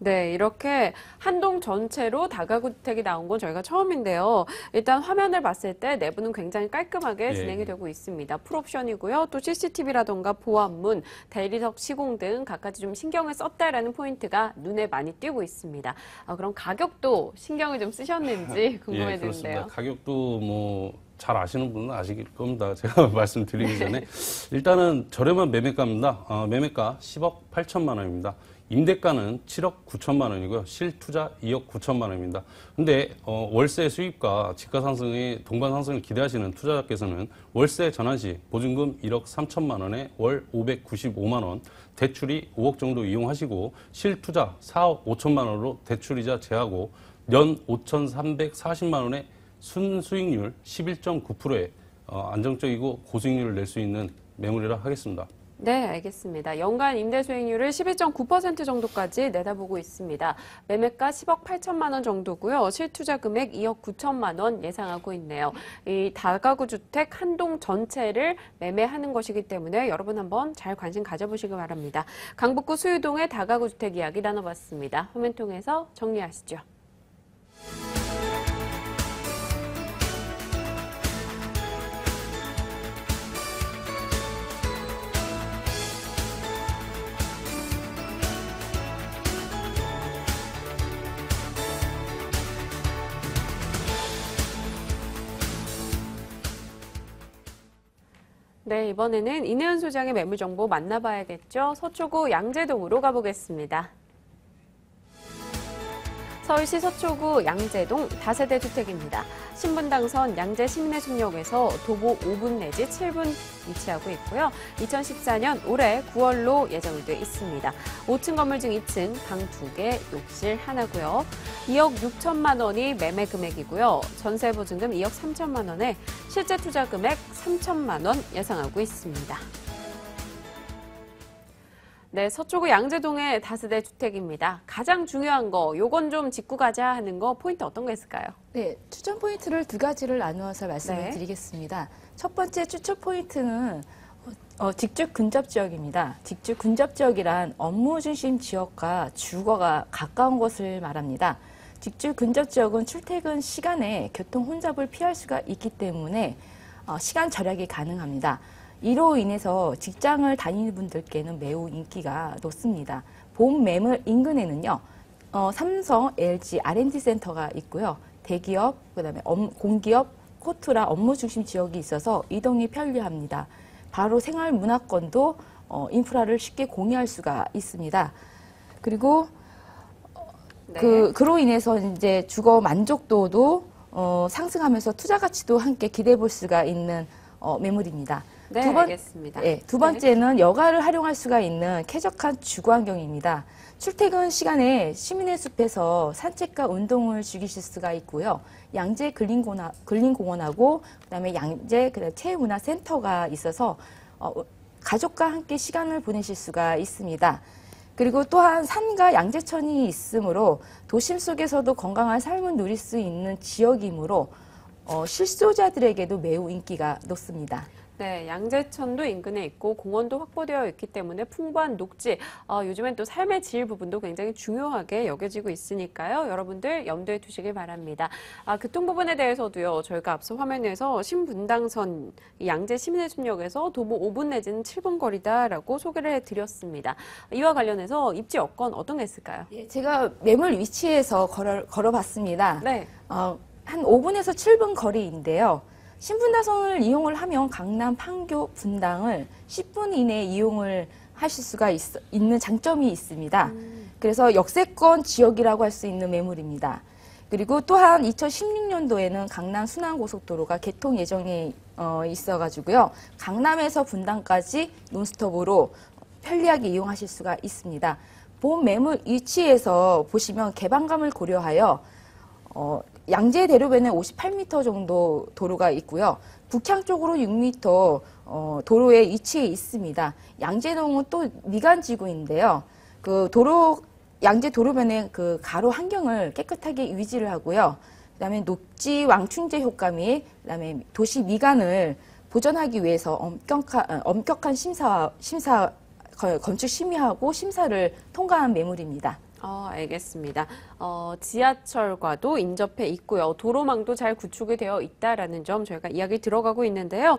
네, 이렇게 한 동 전체로 다가구 주택이 나온 건 저희가 처음인데요. 일단 화면을 봤을 때 내부는 굉장히 깔끔하게 진행이 되고 있습니다. 풀옵션이고요. 또 CCTV라던가 보안문, 대리석 시공 등 갖가지 좀 신경을 썼다라는 포인트가 눈에 많이 띄고 있습니다. 그럼 가격도 신경을 좀 쓰셨는지 궁금해지는데요. 그렇습니다. 가격도 뭐 잘 아시는 분은 아실 겁니다. 제가 말씀드리기 전에. 일단은 저렴한 매매가입니다. 매매가 10억 8천만 원입니다. 임대가는 7억 9천만 원이고요. 실투자 2억 9천만 원입니다. 근데 월세 수입과 집가 상승의 동반 상승을 기대하시는 투자자께서는 월세 전환 시 보증금 1억 3천만 원에 월 595만 원, 대출이 5억 정도 이용하시고 실투자 4억 5천만 원으로 대출이자 제하고 연 5,340만 원의 순수익률 11.9%의 안정적이고 고수익률을 낼 수 있는 매물이라 하겠습니다. 네, 알겠습니다. 연간 임대 수익률을 11.9% 정도까지 내다보고 있습니다. 매매가 10억 8천만 원 정도고요. 실투자 금액 2억 9천만 원 예상하고 있네요. 이 다가구 주택 한 동 전체를 매매하는 것이기 때문에 여러분 한번 잘 관심 가져보시기 바랍니다. 강북구 수유동의 다가구 주택 이야기 나눠봤습니다. 화면 통해서 정리하시죠. 네, 이번에는 이내은 소장의 매물 정보 만나봐야겠죠. 서초구 양재동으로 가보겠습니다. 서울시 서초구 양재동 다세대 주택입니다. 신분당선 양재시민회숙역에서 도보 5분 내지 7분 위치하고 있고요. 2014년 올해 9월로 예정이 돼 있습니다. 5층 건물 중 2층, 방 2개, 욕실 하나고요. 2억 6천만 원이 매매 금액이고요. 전세 보증금 2억 3천만 원에 실제 투자 금액 3천만 원 예상하고 있습니다. 네, 서초구 양재동의 다세대 주택입니다. 가장 중요한 거, 요건 좀 짚고 가자 하는 거 포인트 어떤 거 있을까요? 네, 추천 포인트를 두 가지를 나누어서 말씀을 드리겠습니다. 첫 번째 추천 포인트는 직주 근접 지역입니다. 직주 근접 지역이란 업무 중심 지역과 주거가 가까운 곳을 말합니다. 직주 근접 지역은 출퇴근 시간에 교통 혼잡을 피할 수가 있기 때문에 시간 절약이 가능합니다. 이로 인해서 직장을 다니는 분들께는 매우 인기가 높습니다. 본 매물 인근에는요, 삼성, LG, R&D 센터가 있고요. 대기업, 그다음에 공기업, 코트라 업무 중심 지역이 있어서 이동이 편리합니다. 바로 생활 문화권도 인프라를 쉽게 공유할 수가 있습니다. 그리고 그로 인해서 이제 주거 만족도도 상승하면서 투자 가치도 함께 기대해 볼 수가 있는 매물입니다. 네, 두 번- 알겠습니다. 네, 두 번째는 여가를 활용할 수가 있는 쾌적한 주거 환경입니다. 출퇴근 시간에 시민의 숲에서 산책과 운동을 즐기실 수가 있고요. 양재 근린공원하고 그다음에 양재 체육문화센터가 있어서 가족과 함께 시간을 보내실 수가 있습니다. 그리고 또한 산과 양재천이 있으므로 도심 속에서도 건강한 삶을 누릴 수 있는 지역이므로 실소자들에게도 매우 인기가 높습니다. 네, 양재천도 인근에 있고 공원도 확보되어 있기 때문에 풍부한 녹지, 요즘엔 또 삶의 질 부분도 굉장히 중요하게 여겨지고 있으니까요. 여러분들 염두에 두시길 바랍니다. 교통 부분에 대해서도요. 저희가 앞서 화면에서 신분당선 양재 시민의숲역에서 도보 5분 내지는 7분 거리다라고 소개를 해드렸습니다. 이와 관련해서 입지 여건 어떤 게 있을까요? 예, 제가 매물 위치에서 걸어봤습니다. 네. 한 5분에서 7분 거리인데요. 신분당선을 이용을 하면 강남, 판교, 분당을 10분 이내에 이용을 하실 수가 있는 장점이 있습니다. 그래서 역세권 지역이라고 할 수 있는 매물입니다. 그리고 또한 2016년도에는 강남 순환고속도로가 개통 예정에 있어가지고요. 강남에서 분당까지 논스톱으로 편리하게 이용하실 수가 있습니다. 본 매물 위치에서 보시면 개방감을 고려하여 양재 대로변에 58m 정도 도로가 있고요. 북향 쪽으로 6m 도로에 위치해 있습니다. 양재동은 또 미간지구인데요. 양재 도로변의 그 가로 환경을 깨끗하게 유지를 하고요. 그다음에 녹지 왕충제 효과 및 그다음에 도시 미관을 보존하기 위해서 엄격한 건축 심의하고 심사를 통과한 매물입니다. 알겠습니다. 지하철과도 인접해 있고요. 도로망도 잘 구축이 되어 있다라는 점 저희가 이야기 들어가고 있는데요.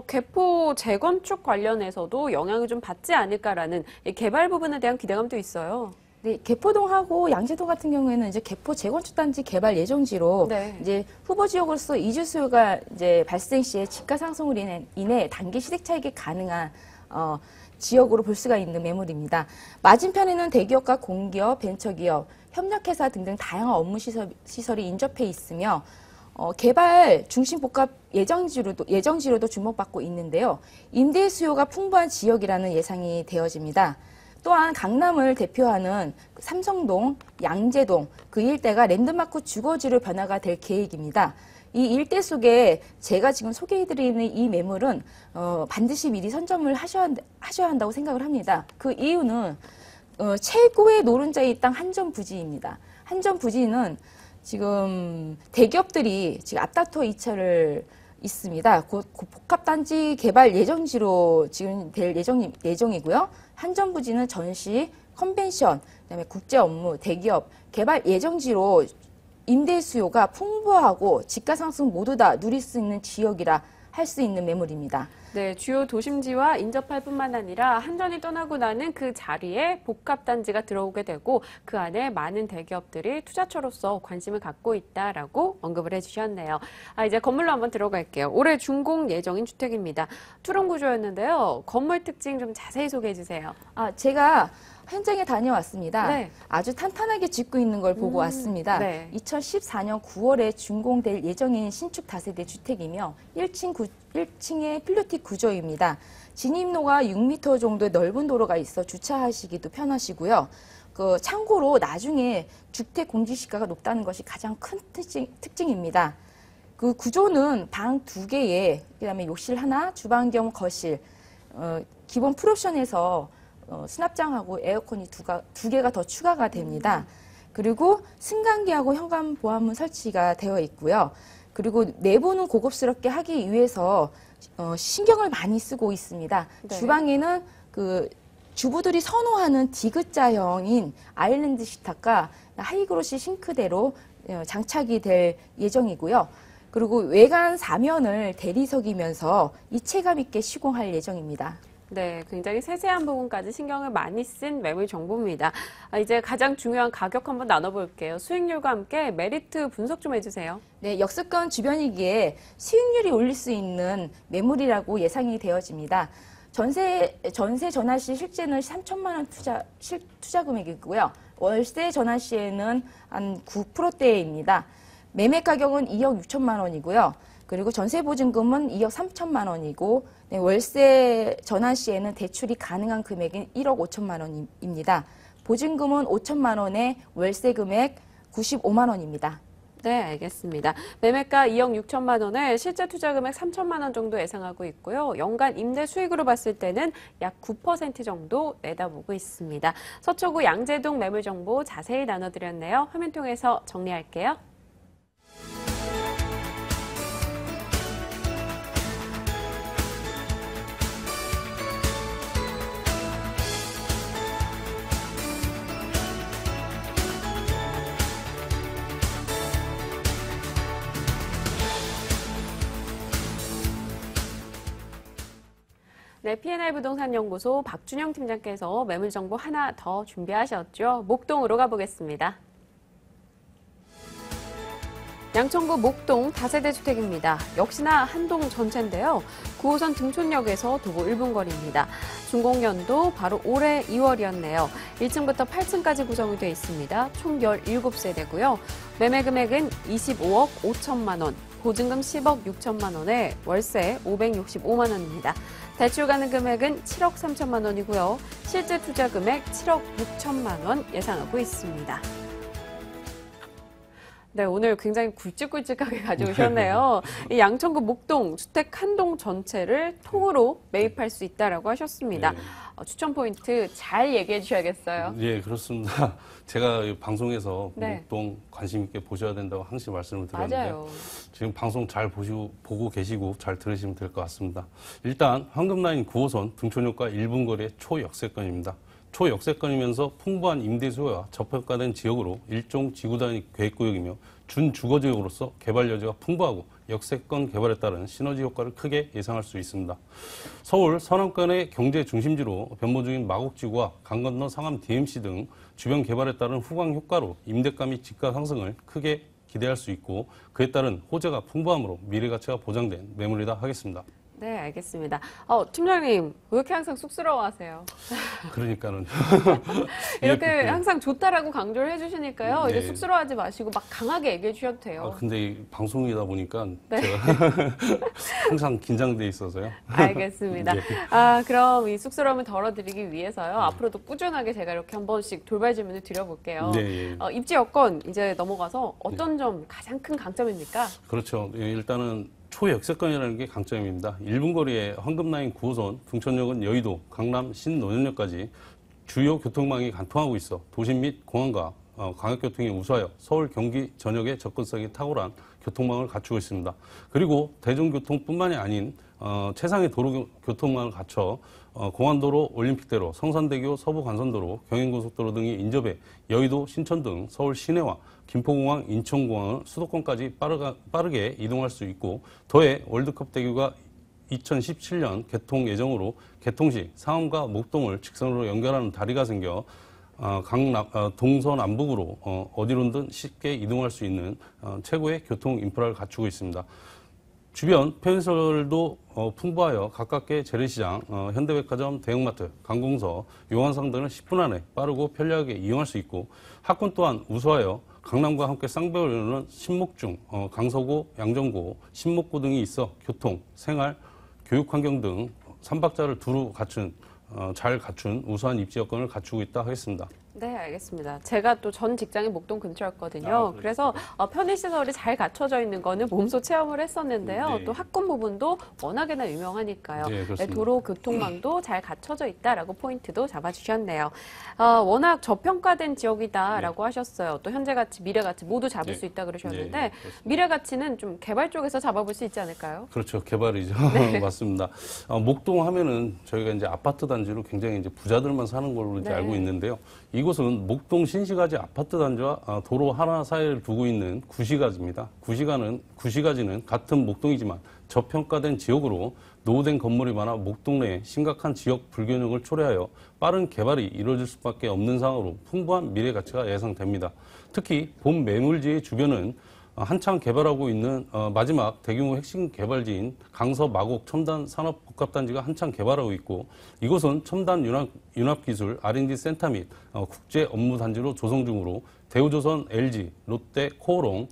개포 재건축 관련해서도 영향을 좀 받지 않을까라는 개발 부분에 대한 기대감도 있어요. 네, 개포동하고 양재동 같은 경우에는 이제 개포 재건축 단지 개발 예정지로 네. 이제 후보 지역으로서 이주 수요가 이제 발생 시에 집가 상승으로 인해 단기 시댁 차익이 가능한 지역으로 볼 수가 있는 매물입니다. 맞은편에는 대기업과 공기업, 벤처기업, 협력회사 등등 다양한 업무 시설이 인접해 있으며 개발 중심 복합 예정지로도 주목받고 있는데요. 임대 수요가 풍부한 지역이라는 예상이 되어집니다. 또한 강남을 대표하는 삼성동, 양재동 그 일대가 랜드마크 주거지로 변화가 될 계획입니다. 이 일대 속에 제가 지금 소개해드리는 이 매물은 반드시 미리 선점을 하셔야 한다고 생각을 합니다. 그 이유는 최고의 노른자의 땅 한전부지입니다. 한전부지는 지금 대기업들이 지금 앞다투어 이차를 있습니다. 곧 복합단지 개발 예정지로 지금 될 예정이고요. 한전부지는 전시, 컨벤션, 그다음에 국제 업무, 대기업 개발 예정지로 임대 수요가 풍부하고 집가 상승 모두 다 누릴 수 있는 지역이라 할 수 있는 매물입니다. 네, 주요 도심지와 인접할 뿐만 아니라 한전이 떠나고 나는 그 자리에 복합단지가 들어오게 되고 그 안에 많은 대기업들이 투자처로서 관심을 갖고 있다라고 언급을 해주셨네요. 이제 건물로 한번 들어갈게요. 올해 준공 예정인 주택입니다. 투룸 구조였는데요. 건물 특징 좀 자세히 소개해 주세요. 제가 현장에 다녀왔습니다. 네. 아주 탄탄하게 짓고 있는 걸 보고 왔습니다. 네. 2014년 9월에 준공될 예정인 신축 다세대 주택이며 1층의 필로티 구조입니다. 진입로가 6m 정도의 넓은 도로가 있어 주차하시기도 편하시고요. 참고로 나중에 주택 공시지가가 높다는 것이 가장 큰 특징입니다. 그 구조는 방 2개에 그다음에 욕실 하나, 주방 겸 거실, 기본 풀옵션에서 수납장하고 에어컨이 두 개가 더 추가가 됩니다. 그리고 승강기하고 현관 보안문 설치가 되어 있고요. 그리고 내부는 고급스럽게 하기 위해서 신경을 많이 쓰고 있습니다. 네. 주방에는 주부들이 선호하는 디귿자형인 아일랜드 식탁과 하이그로시 싱크대로 장착이 될 예정이고요. 그리고 외관 사면을 대리석이면서 입체감 있게 시공할 예정입니다. 네, 굉장히 세세한 부분까지 신경을 많이 쓴 매물 정보입니다. 이제 가장 중요한 가격 한번 나눠볼게요. 수익률과 함께 메리트 분석 좀 해주세요. 네, 역세권 주변이기에 수익률이 올릴 수 있는 매물이라고 예상이 되어집니다. 전세 전환 시 실제는 3천만 원 투자 금액이고요. 월세 전환 시에는 한 9%대입니다. 매매 가격은 2억 6천만 원이고요. 그리고 전세 보증금은 2억 3천만 원이고 네, 월세 전환 시에는 대출이 가능한 금액인 1억 5천만 원입니다. 보증금은 5천만 원에 월세 금액 95만 원입니다. 네, 알겠습니다. 매매가 2억 6천만 원에 실제 투자 금액 3천만 원 정도 예상하고 있고요. 연간 임대 수익으로 봤을 때는 약 9% 정도 내다보고 있습니다. 서초구 양재동 매물 정보 자세히 나눠드렸네요. 화면 통해서 정리할게요. 네, P&L 부동산 연구소 박준영 팀장께서 매물 정보 하나 더 준비하셨죠. 목동으로 가보겠습니다. 양천구 목동 다세대 주택입니다. 역시나 한동 전체인데요. 9호선 등촌역에서 도보 1분 거리입니다. 준공연도 바로 올해 2월이었네요. 1층부터 8층까지 구성이 되어 있습니다. 총 17세대고요. 매매 금액은 25억 5천만 원, 보증금 10억 6천만 원에 월세 565만 원입니다. 대출 가능 금액은 7억 3천만 원이고요. 실제 투자 금액 7억 6천만 원 예상하고 있습니다. 네, 오늘 굉장히 굵직굵직하게 가져오셨네요. 이 양천구 목동 주택 한 동 전체를 통으로 매입할 수 있다라고 하셨습니다. 네. 추천 포인트 잘 얘기해 주셔야겠어요. 예, 그렇습니다. 제가 이 방송에서 네. 목동 관심 있게 보셔야 된다고 항상 말씀을 드렸는데 맞아요. 지금 방송 잘 보고 계시고 잘 들으시면 될 것 같습니다. 일단 황금라인 9호선 등촌역과 1분 거리의 초역세권입니다. 초역세권이면서 풍부한 임대 수요와 저평가된 지역으로 일종 지구단위 계획구역이며 준주거지역으로서 개발 여지가 풍부하고 역세권 개발에 따른 시너지 효과를 크게 예상할 수 있습니다. 서울 서남권의 경제 중심지로 변모 중인 마곡지구와 강 건너 상암 DMC 등 주변 개발에 따른 후광 효과로 임대가 및 집가 상승을 크게 기대할 수 있고 그에 따른 호재가 풍부함으로 미래 가치가 보장된 매물이다 하겠습니다. 네, 알겠습니다. 팀장님, 왜 이렇게 항상 쑥스러워하세요? 그러니까는 이렇게 항상 좋다라고 강조를 해주시니까요. 네. 이제 쑥스러워하지 마시고 막 강하게 얘기해 주셔도 돼요. 근데 이 방송이다 보니까 네. 제가 항상 긴장돼 있어서요. 알겠습니다. 예. 그럼 이 쑥스러움을 덜어드리기 위해서요. 앞으로도 꾸준하게 제가 이렇게 한 번씩 돌발 질문을 드려볼게요. 네, 예. 입지 여건 이제 넘어가서 어떤 점 가장 큰 강점입니까? 그렇죠. 예, 일단은 초역세권이라는 게 강점입니다. 1분 거리에 황금라인 9호선, 등촌역은 여의도, 강남, 신논현역까지 주요 교통망이 관통하고 있어 도심 및 공항과 광역교통이 우수하여 서울, 경기 전역의 접근성이 탁월한 교통망을 갖추고 있습니다. 그리고 대중교통뿐만이 아닌 최상의 도로 교통망을 갖춰 공안도로, 올림픽대로, 성산대교, 서부간선도로, 경인고속도로 등이 인접해 여의도, 신천 등 서울 시내와 김포공항, 인천공항을 수도권까지 빠르게 이동할 수 있고 더해 월드컵 대교가 2017년 개통 예정으로 개통 시 상암과 목동을 직선으로 연결하는 다리가 생겨 동서남북으로 어디로든 쉽게 이동할 수 있는 최고의 교통 인프라를 갖추고 있습니다. 주변 편의시설도 풍부하여 가깝게 재래시장, 현대백화점, 대형마트, 관공서, 요한상 등을 10분 안에 빠르고 편리하게 이용할 수 있고 학군 또한 우수하여 강남과 함께 쌍벽을 이루는 신목중, 강서구, 양정구, 신목구 등이 있어 교통, 생활, 교육환경 등 3박자를 두루 잘 갖춘 우수한 입지 여건을 갖추고 있다 하겠습니다. 네, 알겠습니다. 제가 또 전 직장이 목동 근처였거든요. 그래서 편의시설이 잘 갖춰져 있는 거는 몸소 체험을 했었는데요. 네. 또 학군 부분도 워낙에나 유명하니까요. 네, 그렇습니다. 도로 교통망도 잘 갖춰져 있다라고 포인트도 잡아주셨네요. 워낙 저평가된 지역이다라고 하셨어요. 또 현재가치, 미래가치 모두 잡을 네. 수 있다 그러셨는데 네, 미래가치는 좀 개발 쪽에서 잡아볼 수 있지 않을까요? 그렇죠. 개발이죠. 네. 맞습니다. 목동 하면은 저희가 이제 아파트 단지로 굉장히 이제 부자들만 사는 걸로 이제 네. 알고 있는데요. 이곳은 목동 신시가지 아파트 단지와 도로 하나 사이를 두고 있는 구시가지입니다. 구시가지는 같은 목동이지만 저평가된 지역으로 노후된 건물이 많아 목동 내에 심각한 지역 불균형을 초래하여 빠른 개발이 이루어질 수밖에 없는 상황으로 풍부한 미래 가치가 예상됩니다. 특히 본 매물지의 주변은 한창 개발하고 있는 마지막 대규모 핵심 개발지인 강서 마곡 첨단 산업복합단지가 한창 개발하고 있고 이곳은 첨단 융합기술 R&D 센터 및 국제 업무 단지로 조성 중으로 대우조선, LG, 롯데, 코오롱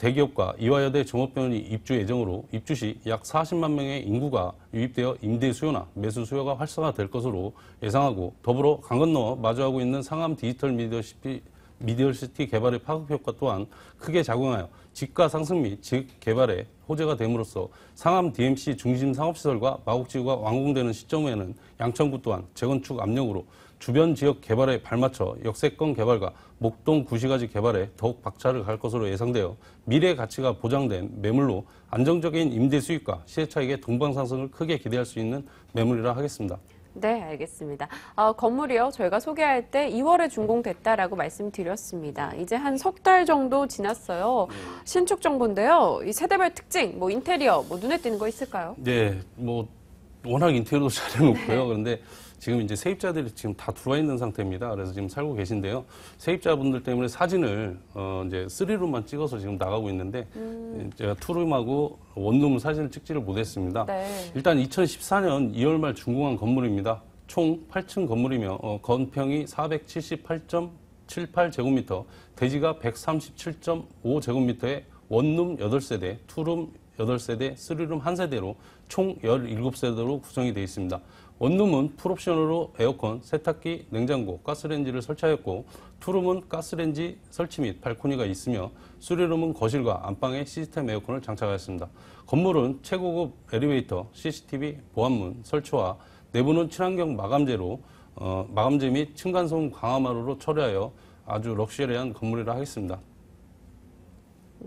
대기업과 이화여대 종업병원이 입주 예정으로 입주 시 약 40만 명의 인구가 유입되어 임대 수요나 매수 수요가 활성화될 것으로 예상하고 더불어 강 건너 마주하고 있는 상암 디지털 미디어시티 개발의 파급 효과 또한 크게 작용하여 집가 상승 및 지역 개발에 호재가 됨으로써 상암 DMC 중심 상업시설과 마곡지구가 완공되는 시점에는 양천구 또한 재건축 압력으로 주변 지역 개발에 발맞춰 역세권 개발과 목동 구시가지 개발에 더욱 박차를 갈 것으로 예상되어 미래 가치가 보장된 매물로 안정적인 임대 수익과 시세 차익의 동방상승을 크게 기대할 수 있는 매물이라 하겠습니다. 네, 알겠습니다. 건물이요, 저희가 소개할 때 2월에 준공됐다라고 말씀드렸습니다. 이제 한 석 달 정도 지났어요. 신축 정보인데요. 이 세대별 특징, 뭐 인테리어, 뭐 눈에 띄는 거 있을까요? 네, 뭐 워낙 인테리어도 잘해놓고요. 그런데 지금 이제 세입자들이 지금 다 들어와 있는 상태입니다. 그래서 지금 살고 계신데요. 세입자분들 때문에 사진을 이제 3룸만 찍어서 지금 나가고 있는데 제가 투룸하고 원룸 사진을 찍지를 못했습니다. 네. 일단 2014년 2월 말 준공한 건물입니다. 총 8층 건물이며 건평이 470.78제곱미터, 대지가 137.5제곱미터에 원룸 8세대, 투룸 8세대, 3룸 1세대로 총 17세대로 구성이 되어 있습니다. 원룸은 풀옵션으로 에어컨, 세탁기, 냉장고, 가스레인지를 설치하였고 투룸은 가스레인지 설치 및 발코니가 있으며 3룸은 거실과 안방에 시스템 에어컨을 장착하였습니다. 건물은 최고급 엘리베이터, CCTV, 보안문 설치와 내부는 친환경 마감재로 마감재 및 층간소음 강화마루로 처리하여 아주 럭셔리한 건물이라 하겠습니다.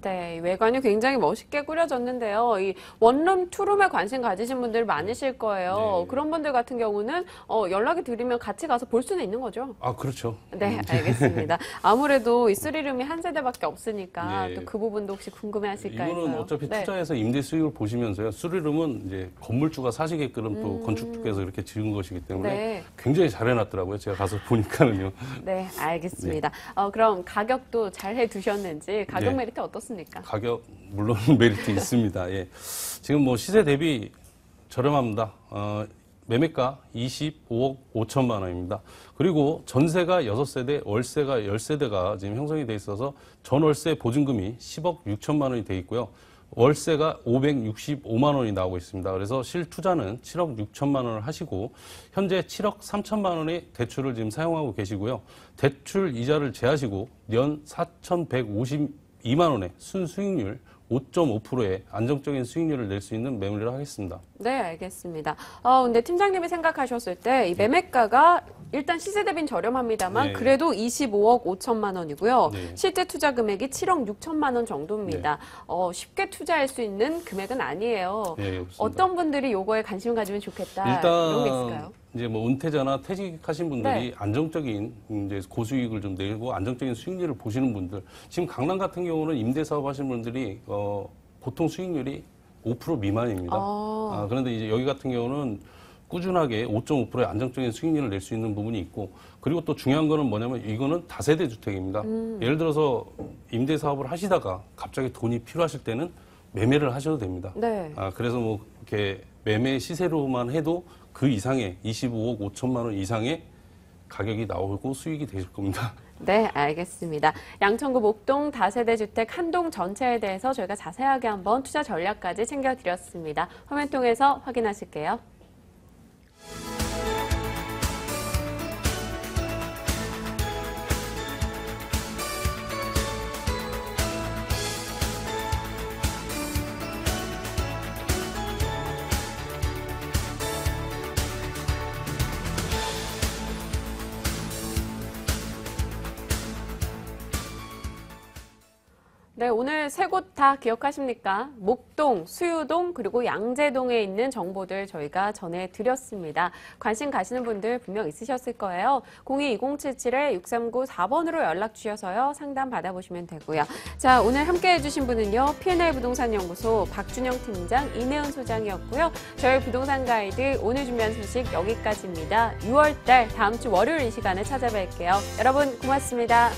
네, 외관이 굉장히 멋있게 꾸려졌는데요. 이 원룸, 투룸에 관심 가지신 분들 많으실 거예요. 네. 그런 분들 같은 경우는 연락이 드리면 같이 가서 볼 수는 있는 거죠? 아, 그렇죠. 네, 알겠습니다. 아무래도 이 3룸이 한 세대밖에 없으니까 네. 또 그 부분도 혹시 궁금해하실까 해서요. 이거는 어차피 네. 투자해서 임대 수익을 보시면서요. 3룸은 이제 건물주가 사시게끔 또 건축주께서 이렇게 지은 것이기 때문에 네. 굉장히 잘 해놨더라고요. 제가 가서 보니까는요. 네, 알겠습니다. 그럼 가격도 잘 해두셨는지 가격 네. 메리트 어떻습니까? 가격 물론 메리트 있습니다. 예. 지금 뭐 시세 대비 저렴합니다. 매매가 25억 5천만 원입니다. 그리고 전세가 6세대, 월세가 10세대가 지금 형성이 돼 있어서 전월세 보증금이 10억 6천만 원이 돼 있고요. 월세가 565만 원이 나오고 있습니다. 그래서 실투자는 7억 6천만 원을 하시고 현재 7억 3천만 원의 대출을 지금 사용하고 계시고요. 대출 이자를 제하시고 연 4,152만 원의 순수익률 5.5%의 안정적인 수익률을 낼 수 있는 매물이라 하겠습니다. 네, 알겠습니다. 근데 팀장님이 생각하셨을 때 이 매매가가 일단 시세 대비는 저렴합니다만 네. 그래도 25억 5천만 원이고요. 네. 실제 투자 금액이 7억 6천만 원 정도입니다. 쉽게 투자할 수 있는 금액은 아니에요. 네, 그렇습니다. 어떤 분들이 요거에 관심을 가지면 좋겠다 이런 게 있을까요? 일단 이제 뭐 은퇴자나 퇴직하신 분들이 네. 안정적인 이제 고수익을 좀 내고 안정적인 수익률을 보시는 분들, 지금 강남 같은 경우는 임대 사업 하시는 분들이 보통 수익률이 5% 미만입니다. 그런데 이제 여기 같은 경우는 꾸준하게 5.5%의 안정적인 수익률을 낼 수 있는 부분이 있고, 그리고 또 중요한 거는 뭐냐면 이거는 다세대 주택입니다. 예를 들어서 임대 사업을 하시다가 갑자기 돈이 필요하실 때는 매매를 하셔도 됩니다. 네. 그래서 뭐 이렇게 매매 시세로만 해도 그 이상의 25억 5천만 원 이상의 가격이 나오고 수익이 되실 겁니다. 네, 알겠습니다. 양천구 목동 다세대 주택 한 동 전체에 대해서 저희가 자세하게 한번 투자 전략까지 챙겨드렸습니다. 화면 통해서 확인하실게요. 네, 오늘 세 곳 다 기억하십니까? 목동, 수유동, 그리고 양재동에 있는 정보들 저희가 전해드렸습니다. 관심 가시는 분들 분명 있으셨을 거예요. 02-2077-6394번으로 연락 주셔서요. 상담 받아보시면 되고요. 자, 오늘 함께 해주신 분은요. P&L 부동산연구소 박준영 팀장, 이내은 소장이었고요. 저희 부동산 가이드 오늘 준비한 소식 여기까지입니다. 6월달 다음 주 월요일 이 시간에 찾아뵐게요. 여러분 고맙습니다.